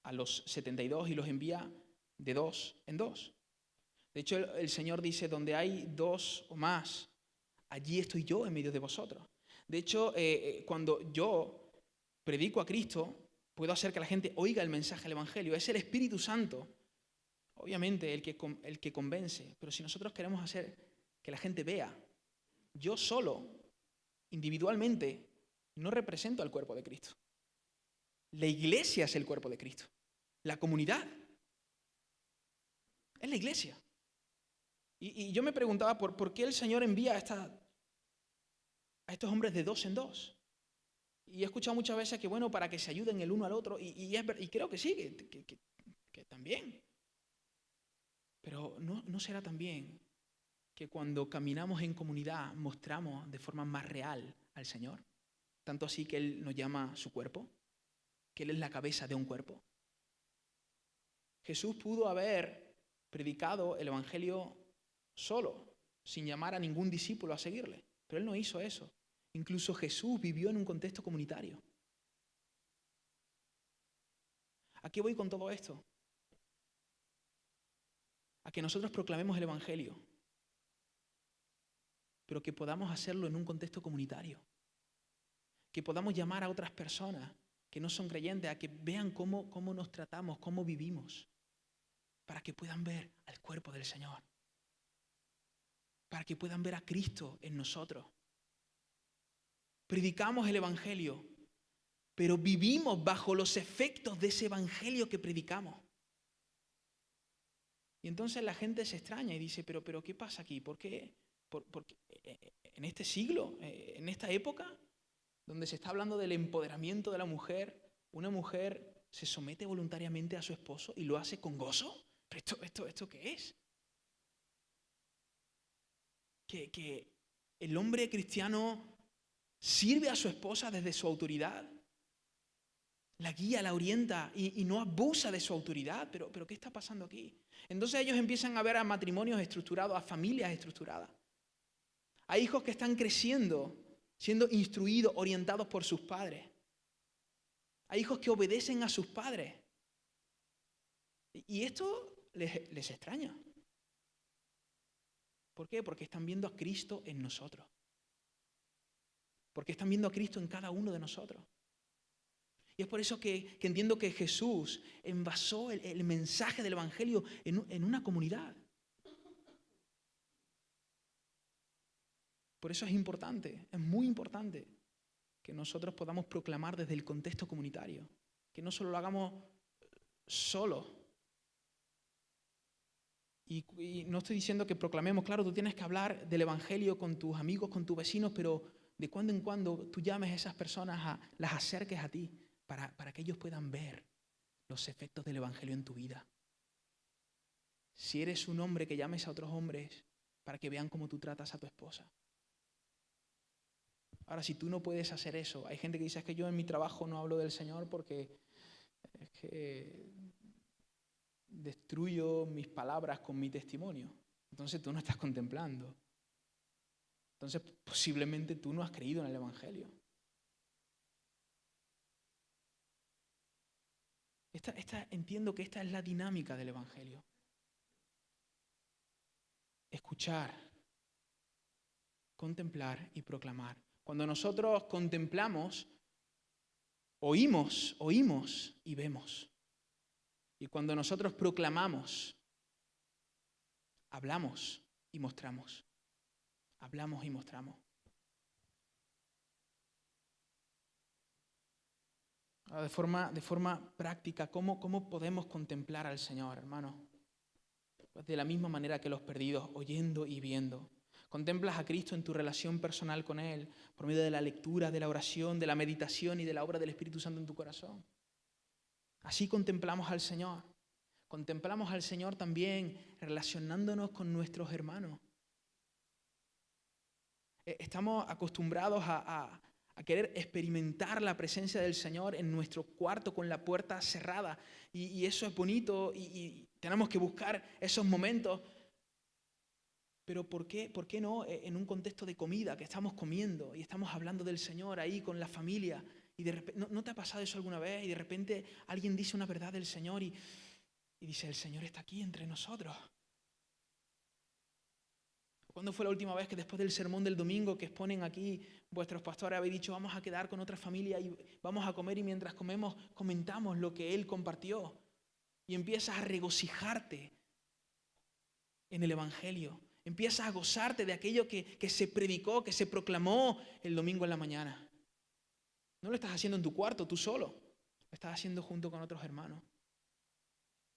Speaker 1: a los 72 y los envía de 2 en 2. De hecho, el Señor dice: donde hay 2 o más, allí estoy yo en medio de vosotros. De hecho, cuando yo predico a Cristo, puedo hacer que la gente oiga el mensaje del Evangelio. Es el Espíritu Santo, obviamente, el que convence. Pero si nosotros queremos hacer que la gente vea, yo solo, individualmente, no represento al cuerpo de Cristo. La iglesia es el cuerpo de Cristo. La comunidad es la iglesia. Y yo me preguntaba por qué el Señor envía a estos hombres de 2 en 2. Y he escuchado muchas veces que, bueno, para que se ayuden el uno al otro. Y creo que sí, que también. Pero ¿no será también que cuando caminamos en comunidad mostramos de forma más real al Señor? Tanto así que Él nos llama su cuerpo, que Él es la cabeza de un cuerpo. Jesús pudo haber predicado el Evangelio solo, sin llamar a ningún discípulo a seguirle, pero Él no hizo eso. Incluso Jesús vivió en un contexto comunitario. ¿A qué voy con todo esto? A que nosotros proclamemos el Evangelio, pero que podamos hacerlo en un contexto comunitario. Que podamos llamar a otras personas que no son creyentes a que vean cómo nos tratamos, cómo vivimos, para que puedan ver al cuerpo del Señor, para que puedan ver a Cristo en nosotros. Predicamos el Evangelio, pero vivimos bajo los efectos de ese Evangelio que predicamos. Y entonces la gente se extraña y dice: pero ¿qué pasa aquí? ¿Por qué? Porque en este siglo, en esta época, donde se está hablando del empoderamiento de la mujer, una mujer se somete voluntariamente a su esposo y lo hace con gozo. ¿Pero esto qué es? Que el hombre cristiano sirve a su esposa desde su autoridad, la guía, la orienta y no abusa de su autoridad. ¿Pero qué está pasando aquí? Entonces ellos empiezan a ver a matrimonios estructurados, a familias estructuradas, a hijos que están creciendo, siendo instruidos, orientados por sus padres, a hijos que obedecen a sus padres. Y esto les extraña. ¿Por qué? Porque están viendo a Cristo en nosotros. Porque están viendo a Cristo en cada uno de nosotros. Y es por eso que entiendo que Jesús envasó el mensaje del Evangelio en una comunidad. Por eso es importante, es muy importante que nosotros podamos proclamar desde el contexto comunitario. Que no solo lo hagamos solo. Y no estoy diciendo que proclamemos, claro, tú tienes que hablar del Evangelio con tus amigos, con tus vecinos, pero de cuando en cuando tú llames a esas personas, las acerques a ti, para que ellos puedan ver los efectos del Evangelio en tu vida. Si eres un hombre, que llames a otros hombres para que vean cómo tú tratas a tu esposa. Ahora, si tú no puedes hacer eso, hay gente que dice: es que yo en mi trabajo no hablo del Señor porque es que destruyo mis palabras con mi testimonio. Entonces tú no estás contemplando. Entonces posiblemente tú no has creído en el Evangelio. Entiendo que esta es la dinámica del Evangelio. Escuchar, contemplar y proclamar. Cuando nosotros contemplamos, oímos y vemos. Y cuando nosotros proclamamos, hablamos y mostramos. Hablamos y mostramos. Ahora, de forma práctica, ¿cómo podemos contemplar al Señor, hermano? Pues de la misma manera que los perdidos, oyendo y viendo. Contemplas a Cristo en tu relación personal con Él, por medio de la lectura, de la oración, de la meditación y de la obra del Espíritu Santo en tu corazón. Así contemplamos al Señor. Contemplamos al Señor también relacionándonos con nuestros hermanos. Estamos acostumbrados a querer experimentar la presencia del Señor en nuestro cuarto con la puerta cerrada. Y eso es bonito y tenemos que buscar esos momentos. Pero ¿por qué no en un contexto de comida, que estamos comiendo y estamos hablando del Señor ahí con la familia? Y de repente, ¿no te ha pasado eso alguna vez? Y de repente alguien dice una verdad del Señor y dice, el Señor está aquí entre nosotros. ¿Cuándo fue la última vez que después del sermón del domingo que exponen aquí vuestros pastores habéis dicho vamos a quedar con otra familia y vamos a comer y mientras comemos comentamos lo que Él compartió? Y empiezas a regocijarte en el Evangelio. Empiezas a gozarte de aquello que se predicó, que se proclamó el domingo en la mañana. No lo estás haciendo en tu cuarto, tú solo. Lo estás haciendo junto con otros hermanos.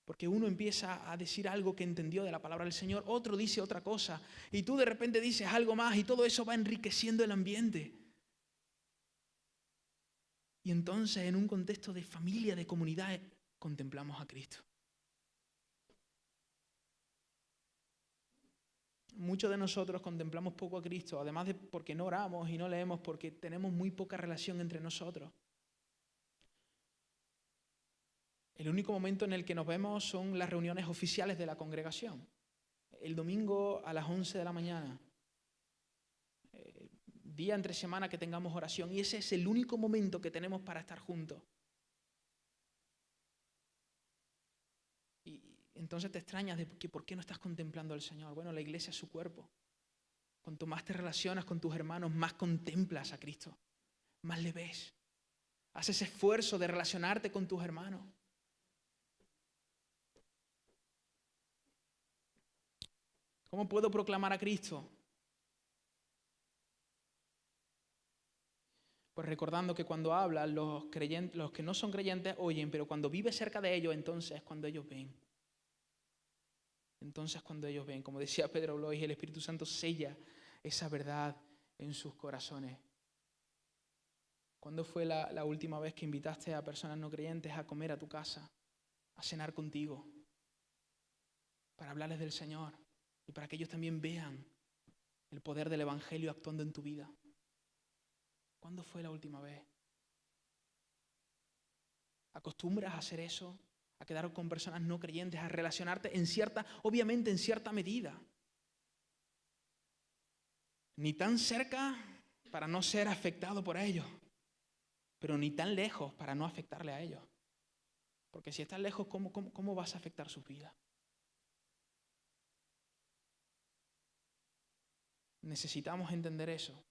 Speaker 1: Porque uno empieza a decir algo que entendió de la palabra del Señor, otro dice otra cosa, y tú de repente dices algo más, y todo eso va enriqueciendo el ambiente. Y entonces, en un contexto de familia, de comunidad, contemplamos a Cristo. Muchos de nosotros contemplamos poco a Cristo, además de porque no oramos y no leemos, porque tenemos muy poca relación entre nosotros. El único momento en el que nos vemos son las reuniones oficiales de la congregación. El domingo a las 11 de la mañana. Día entre semana que tengamos oración. Y ese es el único momento que tenemos para estar juntos. Y entonces te extrañas de que por qué no estás contemplando al Señor. Bueno, la iglesia es su cuerpo. Cuanto más te relacionas con tus hermanos, más contemplas a Cristo. Más le ves. Haces esfuerzo de relacionarte con tus hermanos. ¿Cómo puedo proclamar a Cristo? Pues recordando que cuando hablan los que no son creyentes oyen, pero cuando vives cerca de ellos, entonces es cuando ellos ven. Entonces cuando ellos ven, como decía Pedro Blois, el Espíritu Santo sella esa verdad en sus corazones. ¿Cuándo fue la última vez que invitaste a personas no creyentes a comer a tu casa, a cenar contigo, para hablarles del Señor y para que ellos también vean el poder del Evangelio actuando en tu vida? ¿Cuándo fue la última vez? ¿Acostumbras a hacer eso? A quedar con personas no creyentes, a relacionarte obviamente en cierta medida. Ni tan cerca para no ser afectado por ellos, pero ni tan lejos para no afectarle a ellos. Porque si estás lejos, ¿cómo vas a afectar sus vidas? Necesitamos entender eso.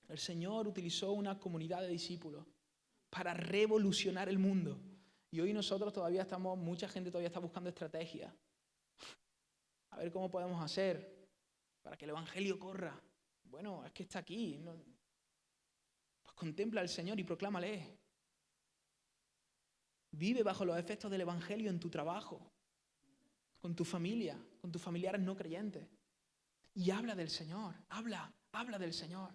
Speaker 1: El Señor utilizó una comunidad de discípulos para revolucionar el mundo. Y hoy nosotros mucha gente todavía está buscando estrategias. A ver cómo podemos hacer para que el Evangelio corra. Bueno, es que está aquí. ¿No? Pues contempla al Señor y proclámale. Vive bajo los efectos del Evangelio en tu trabajo, con tu familia, con tus familiares no creyentes. Y habla del Señor, habla del Señor.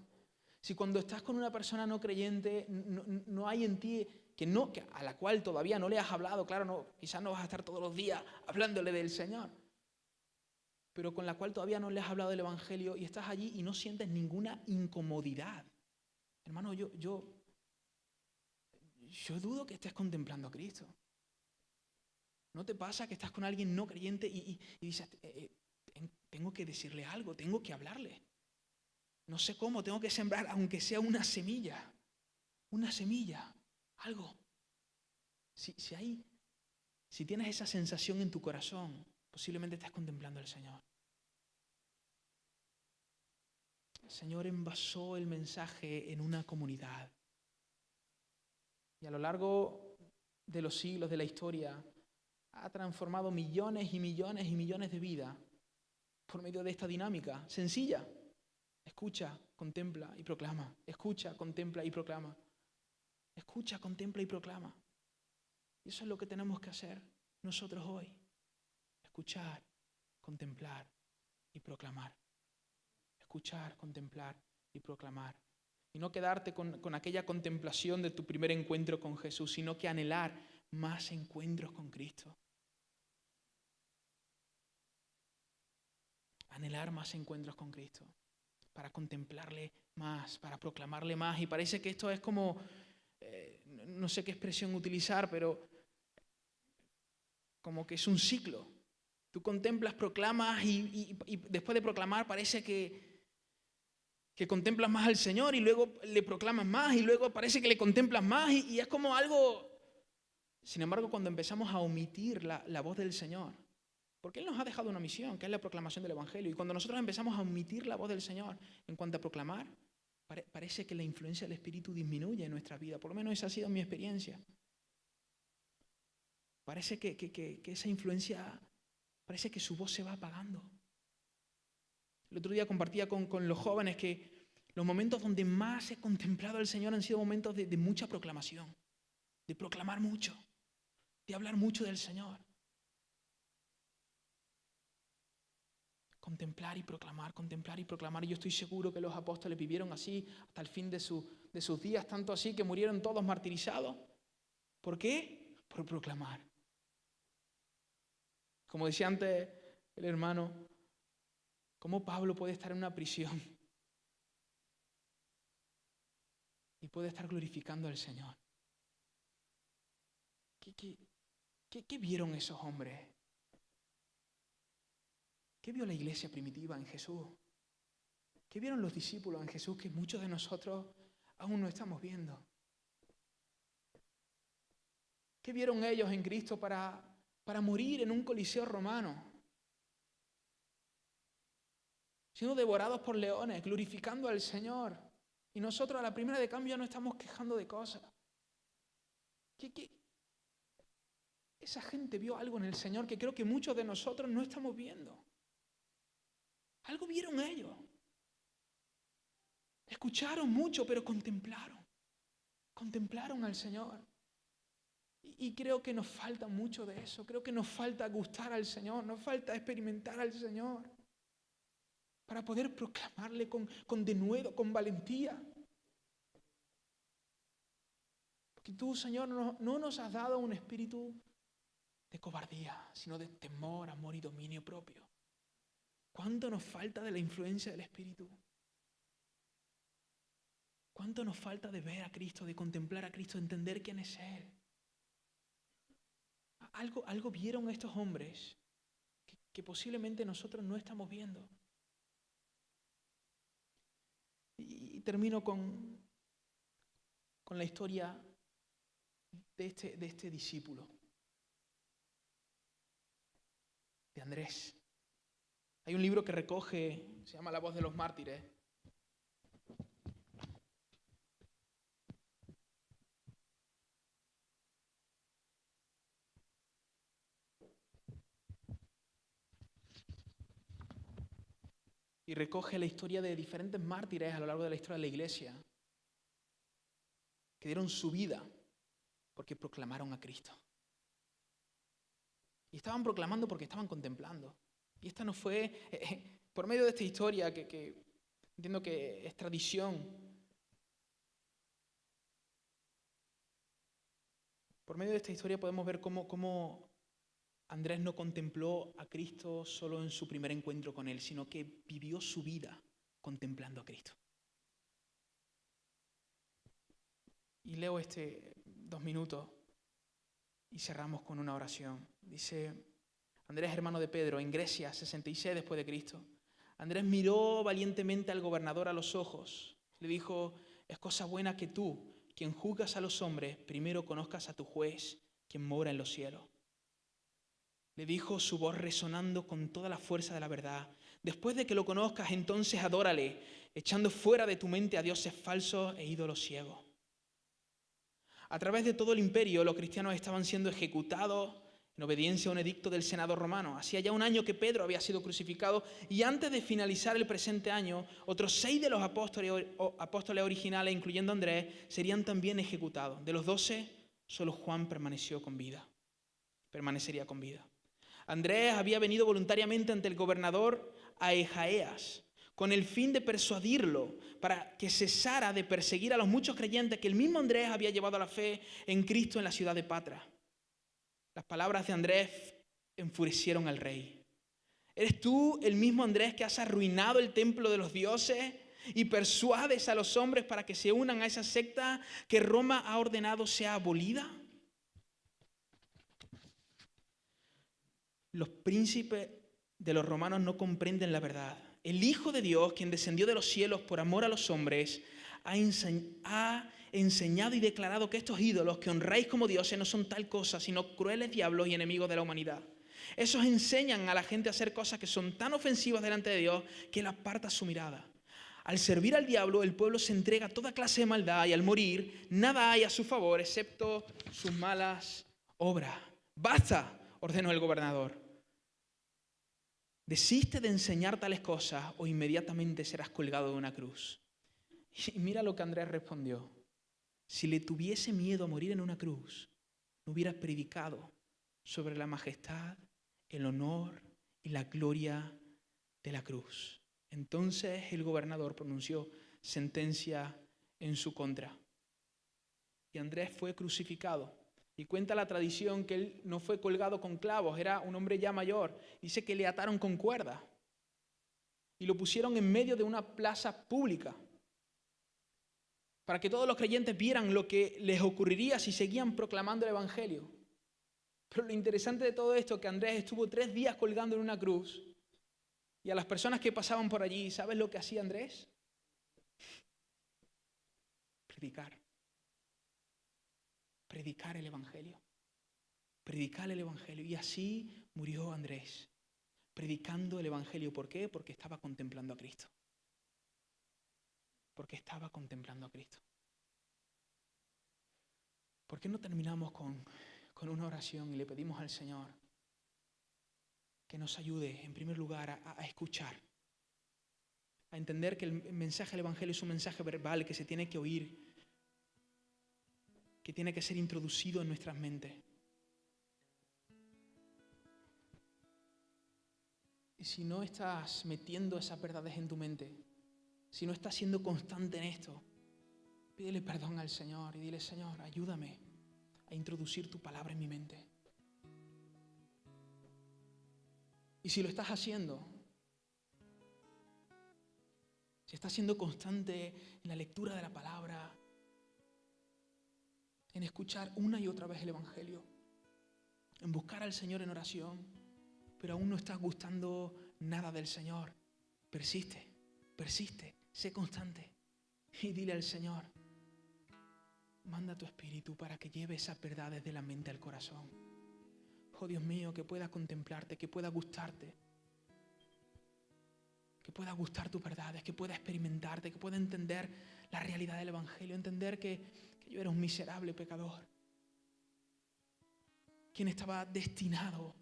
Speaker 1: Si cuando estás con una persona no creyente no hay en ti a la cual todavía no le has hablado, claro, quizás no vas a estar todos los días hablándole del Señor, pero con la cual todavía no le has hablado del Evangelio y estás allí y no sientes ninguna incomodidad. Hermano, yo dudo que estés contemplando a Cristo. ¿No te pasa que estás con alguien no creyente y dices, tengo que decirle algo, tengo que hablarle? No sé cómo, tengo que sembrar, aunque sea una semilla, algo. Si tienes esa sensación en tu corazón, posiblemente estás contemplando al Señor. El Señor envasó el mensaje en una comunidad. Y a lo largo de los siglos de la historia, ha transformado millones y millones y millones de vidas por medio de esta dinámica sencilla. Escucha, contempla y proclama. Escucha, contempla y proclama. Escucha, contempla y proclama. Y eso es lo que tenemos que hacer nosotros hoy. Escuchar, contemplar y proclamar. Escuchar, contemplar y proclamar. Y no quedarte con aquella contemplación de tu primer encuentro con Jesús, sino que anhelar más encuentros con Cristo. Anhelar más encuentros con Cristo, para contemplarle más, para proclamarle más. Y parece que esto es como, no sé qué expresión utilizar, pero como que es un ciclo. Tú contemplas, proclamas y después de proclamar parece que contemplas más al Señor y luego le proclamas más y luego parece que le contemplas más y es como algo. Sin embargo, cuando empezamos a omitir la voz del Señor, porque Él nos ha dejado una misión, que es la proclamación del Evangelio. Y cuando nosotros empezamos a omitir la voz del Señor en cuanto a proclamar, parece que la influencia del Espíritu disminuye en nuestra vida. Por lo menos esa ha sido mi experiencia. Parece que esa influencia, parece que su voz se va apagando. El otro día compartía con los jóvenes que los momentos donde más he contemplado al Señor han sido momentos de mucha proclamación, de proclamar mucho, de hablar mucho del Señor. Contemplar y proclamar, contemplar y proclamar. Y yo estoy seguro que los apóstoles vivieron así hasta el fin de sus días, tanto así que murieron todos martirizados. ¿Por qué? Por proclamar. Como decía antes el hermano, ¿cómo Pablo puede estar en una prisión y puede estar glorificando al Señor? ¿Qué vieron esos hombres? ¿Qué vio la iglesia primitiva en Jesús? ¿Qué vieron los discípulos en Jesús que muchos de nosotros aún no estamos viendo? ¿Qué vieron ellos en Cristo para morir en un coliseo romano? Siendo devorados por leones, glorificando al Señor. Y nosotros a la primera de cambio ya no estamos quejando de cosas. Esa gente vio algo en el Señor que creo que muchos de nosotros no estamos viendo. Algo vieron ellos. Escucharon mucho, pero contemplaron. Contemplaron al Señor. Y creo que nos falta mucho de eso. Creo que nos falta gustar al Señor. Nos falta experimentar al Señor. Para poder proclamarle con denuedo, con valentía. Porque tú, Señor, no nos has dado un espíritu de cobardía, sino de temor, amor y dominio propio. ¿Cuánto nos falta de la influencia del Espíritu? ¿Cuánto nos falta de ver a Cristo, de contemplar a Cristo, de entender quién es Él? Algo vieron estos hombres que posiblemente nosotros no estamos viendo. Y termino con la historia de este discípulo, de Andrés. Hay un libro que recoge, se llama La voz de los mártires. Y recoge la historia de diferentes mártires a lo largo de la historia de la iglesia que dieron su vida porque proclamaron a Cristo. Y estaban proclamando porque estaban contemplando. Y esta no fue, por medio de esta historia que entiendo que es tradición, por medio de esta historia podemos ver cómo Andrés no contempló a Cristo solo en su primer encuentro con Él, sino que vivió su vida contemplando a Cristo. Y leo 2 minutos Y cerramos con una oración. Dice Andrés, hermano de Pedro, en Grecia, 66 después de Cristo. Andrés miró valientemente al gobernador a los ojos. Le dijo, es cosa buena que tú, quien juzgas a los hombres, primero conozcas a tu juez, quien mora en los cielos. Le dijo su voz resonando con toda la fuerza de la verdad. Después de que lo conozcas, entonces adórale, echando fuera de tu mente a dioses falsos e ídolos ciegos. A través de todo el imperio, los cristianos estaban siendo ejecutados en obediencia a un edicto del Senado romano. Hacía ya un año que Pedro había sido crucificado y antes de finalizar el presente año, otros 6 de los apóstoles originales, incluyendo Andrés, serían también ejecutados. De los 12, solo Juan permanecería con vida. Andrés había venido voluntariamente ante el gobernador Aejaeas con el fin de persuadirlo para que cesara de perseguir a los muchos creyentes que el mismo Andrés había llevado a la fe en Cristo en la ciudad de Patras. Las palabras de Andrés enfurecieron al rey. ¿Eres tú el mismo Andrés que has arruinado el templo de los dioses y persuades a los hombres para que se unan a esa secta que Roma ha ordenado sea abolida? Los príncipes de los romanos no comprenden la verdad. El Hijo de Dios, quien descendió de los cielos por amor a los hombres, ha enseñado y declarado que estos ídolos que honráis como dioses no son tal cosa, sino crueles diablos y enemigos de la humanidad. Esos enseñan a la gente a hacer cosas que son tan ofensivas delante de Dios que Él aparta su mirada. Al servir al diablo, el pueblo se entrega a toda clase de maldad y al morir, nada hay a su favor excepto sus malas obras. ¡Basta!, ordenó el gobernador. Desiste de enseñar tales cosas o inmediatamente serás colgado de una cruz. Y mira lo que Andrés respondió. Si le tuviese miedo a morir en una cruz, no hubieras predicado sobre la majestad, el honor y la gloria de la cruz. Entonces el gobernador pronunció sentencia en su contra. Y Andrés fue crucificado. Y cuenta la tradición que él no fue colgado con clavos, era un hombre ya mayor. Dice que le ataron con cuerdas y lo pusieron en medio de una plaza pública para que todos los creyentes vieran lo que les ocurriría si seguían proclamando el Evangelio. Pero lo interesante de todo esto es que Andrés estuvo 3 días colgando en una cruz y a las personas que pasaban por allí, ¿sabes lo que hacía Andrés? Predicar el Evangelio. Predicar el Evangelio. Y así murió Andrés, predicando el Evangelio. ¿Por qué? Porque estaba contemplando a Cristo. Porque estaba contemplando a Cristo. ¿Por qué no terminamos con una oración y le pedimos al Señor que nos ayude, en primer lugar, a escuchar, a entender que el mensaje del Evangelio es un mensaje verbal que se tiene que oír, que tiene que ser introducido en nuestras mentes? Y si no estás metiendo esas verdades en tu mente, si no estás siendo constante en esto, pídele perdón al Señor y dile: Señor, ayúdame a introducir tu palabra en mi mente. Y si lo estás haciendo, si estás siendo constante en la lectura de la palabra, en escuchar una y otra vez el Evangelio, en buscar al Señor en oración, pero aún no estás gustando nada del Señor, persiste, sé constante y dile al Señor: manda tu Espíritu para que lleve esas verdades de la mente al corazón. Oh Dios mío, que pueda contemplarte, que pueda gustarte, que pueda gustar tus verdades, que pueda experimentarte, que pueda entender la realidad del Evangelio, entender que yo era un miserable pecador, quien estaba destinado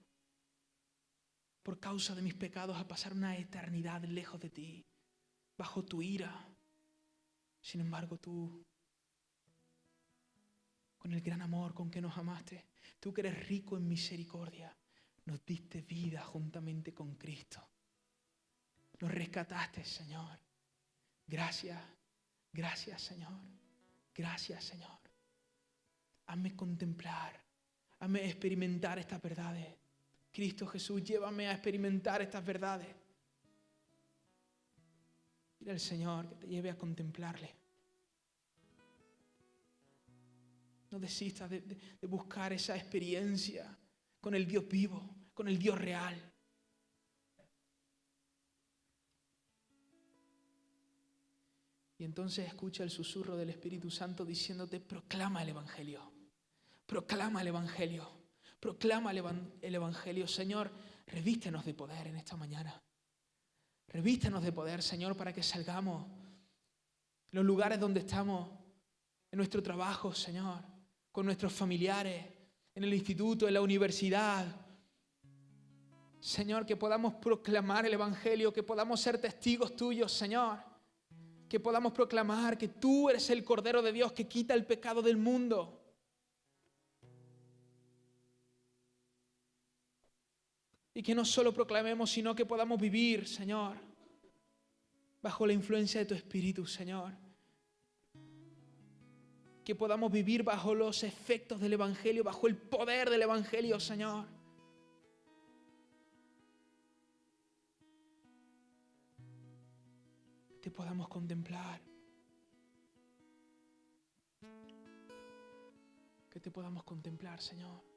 Speaker 1: por causa de mis pecados a pasar una eternidad lejos de ti, bajo tu ira. Sin embargo, tú, con el gran amor con que nos amaste, tú que eres rico en misericordia, nos diste vida juntamente con Cristo. Nos rescataste, Señor. Gracias, Señor. Gracias, Señor. Hazme contemplar, hazme experimentar estas verdades. Cristo Jesús, llévame a experimentar estas verdades. Dile al Señor que te lleve a contemplarle. No no desistas de buscar esa experiencia con el Dios vivo, con el Dios real. Y entonces escucha el susurro del Espíritu Santo diciéndote: proclama el Evangelio, proclama el Evangelio, proclama el Evangelio. Señor, revístenos de poder en esta mañana. Revístenos de poder, Señor, para que salgamos en los lugares donde estamos, en nuestro trabajo, Señor, con nuestros familiares, en el instituto, en la universidad. Señor, que podamos proclamar el Evangelio, que podamos ser testigos tuyos, Señor. Que podamos proclamar que tú eres el Cordero de Dios que quita el pecado del mundo. Y que no solo proclamemos, sino que podamos vivir, Señor, bajo la influencia de tu Espíritu, Señor. Que podamos vivir bajo los efectos del Evangelio, bajo el poder del Evangelio, Señor. Te podamos contemplar. Que te podamos contemplar, Señor.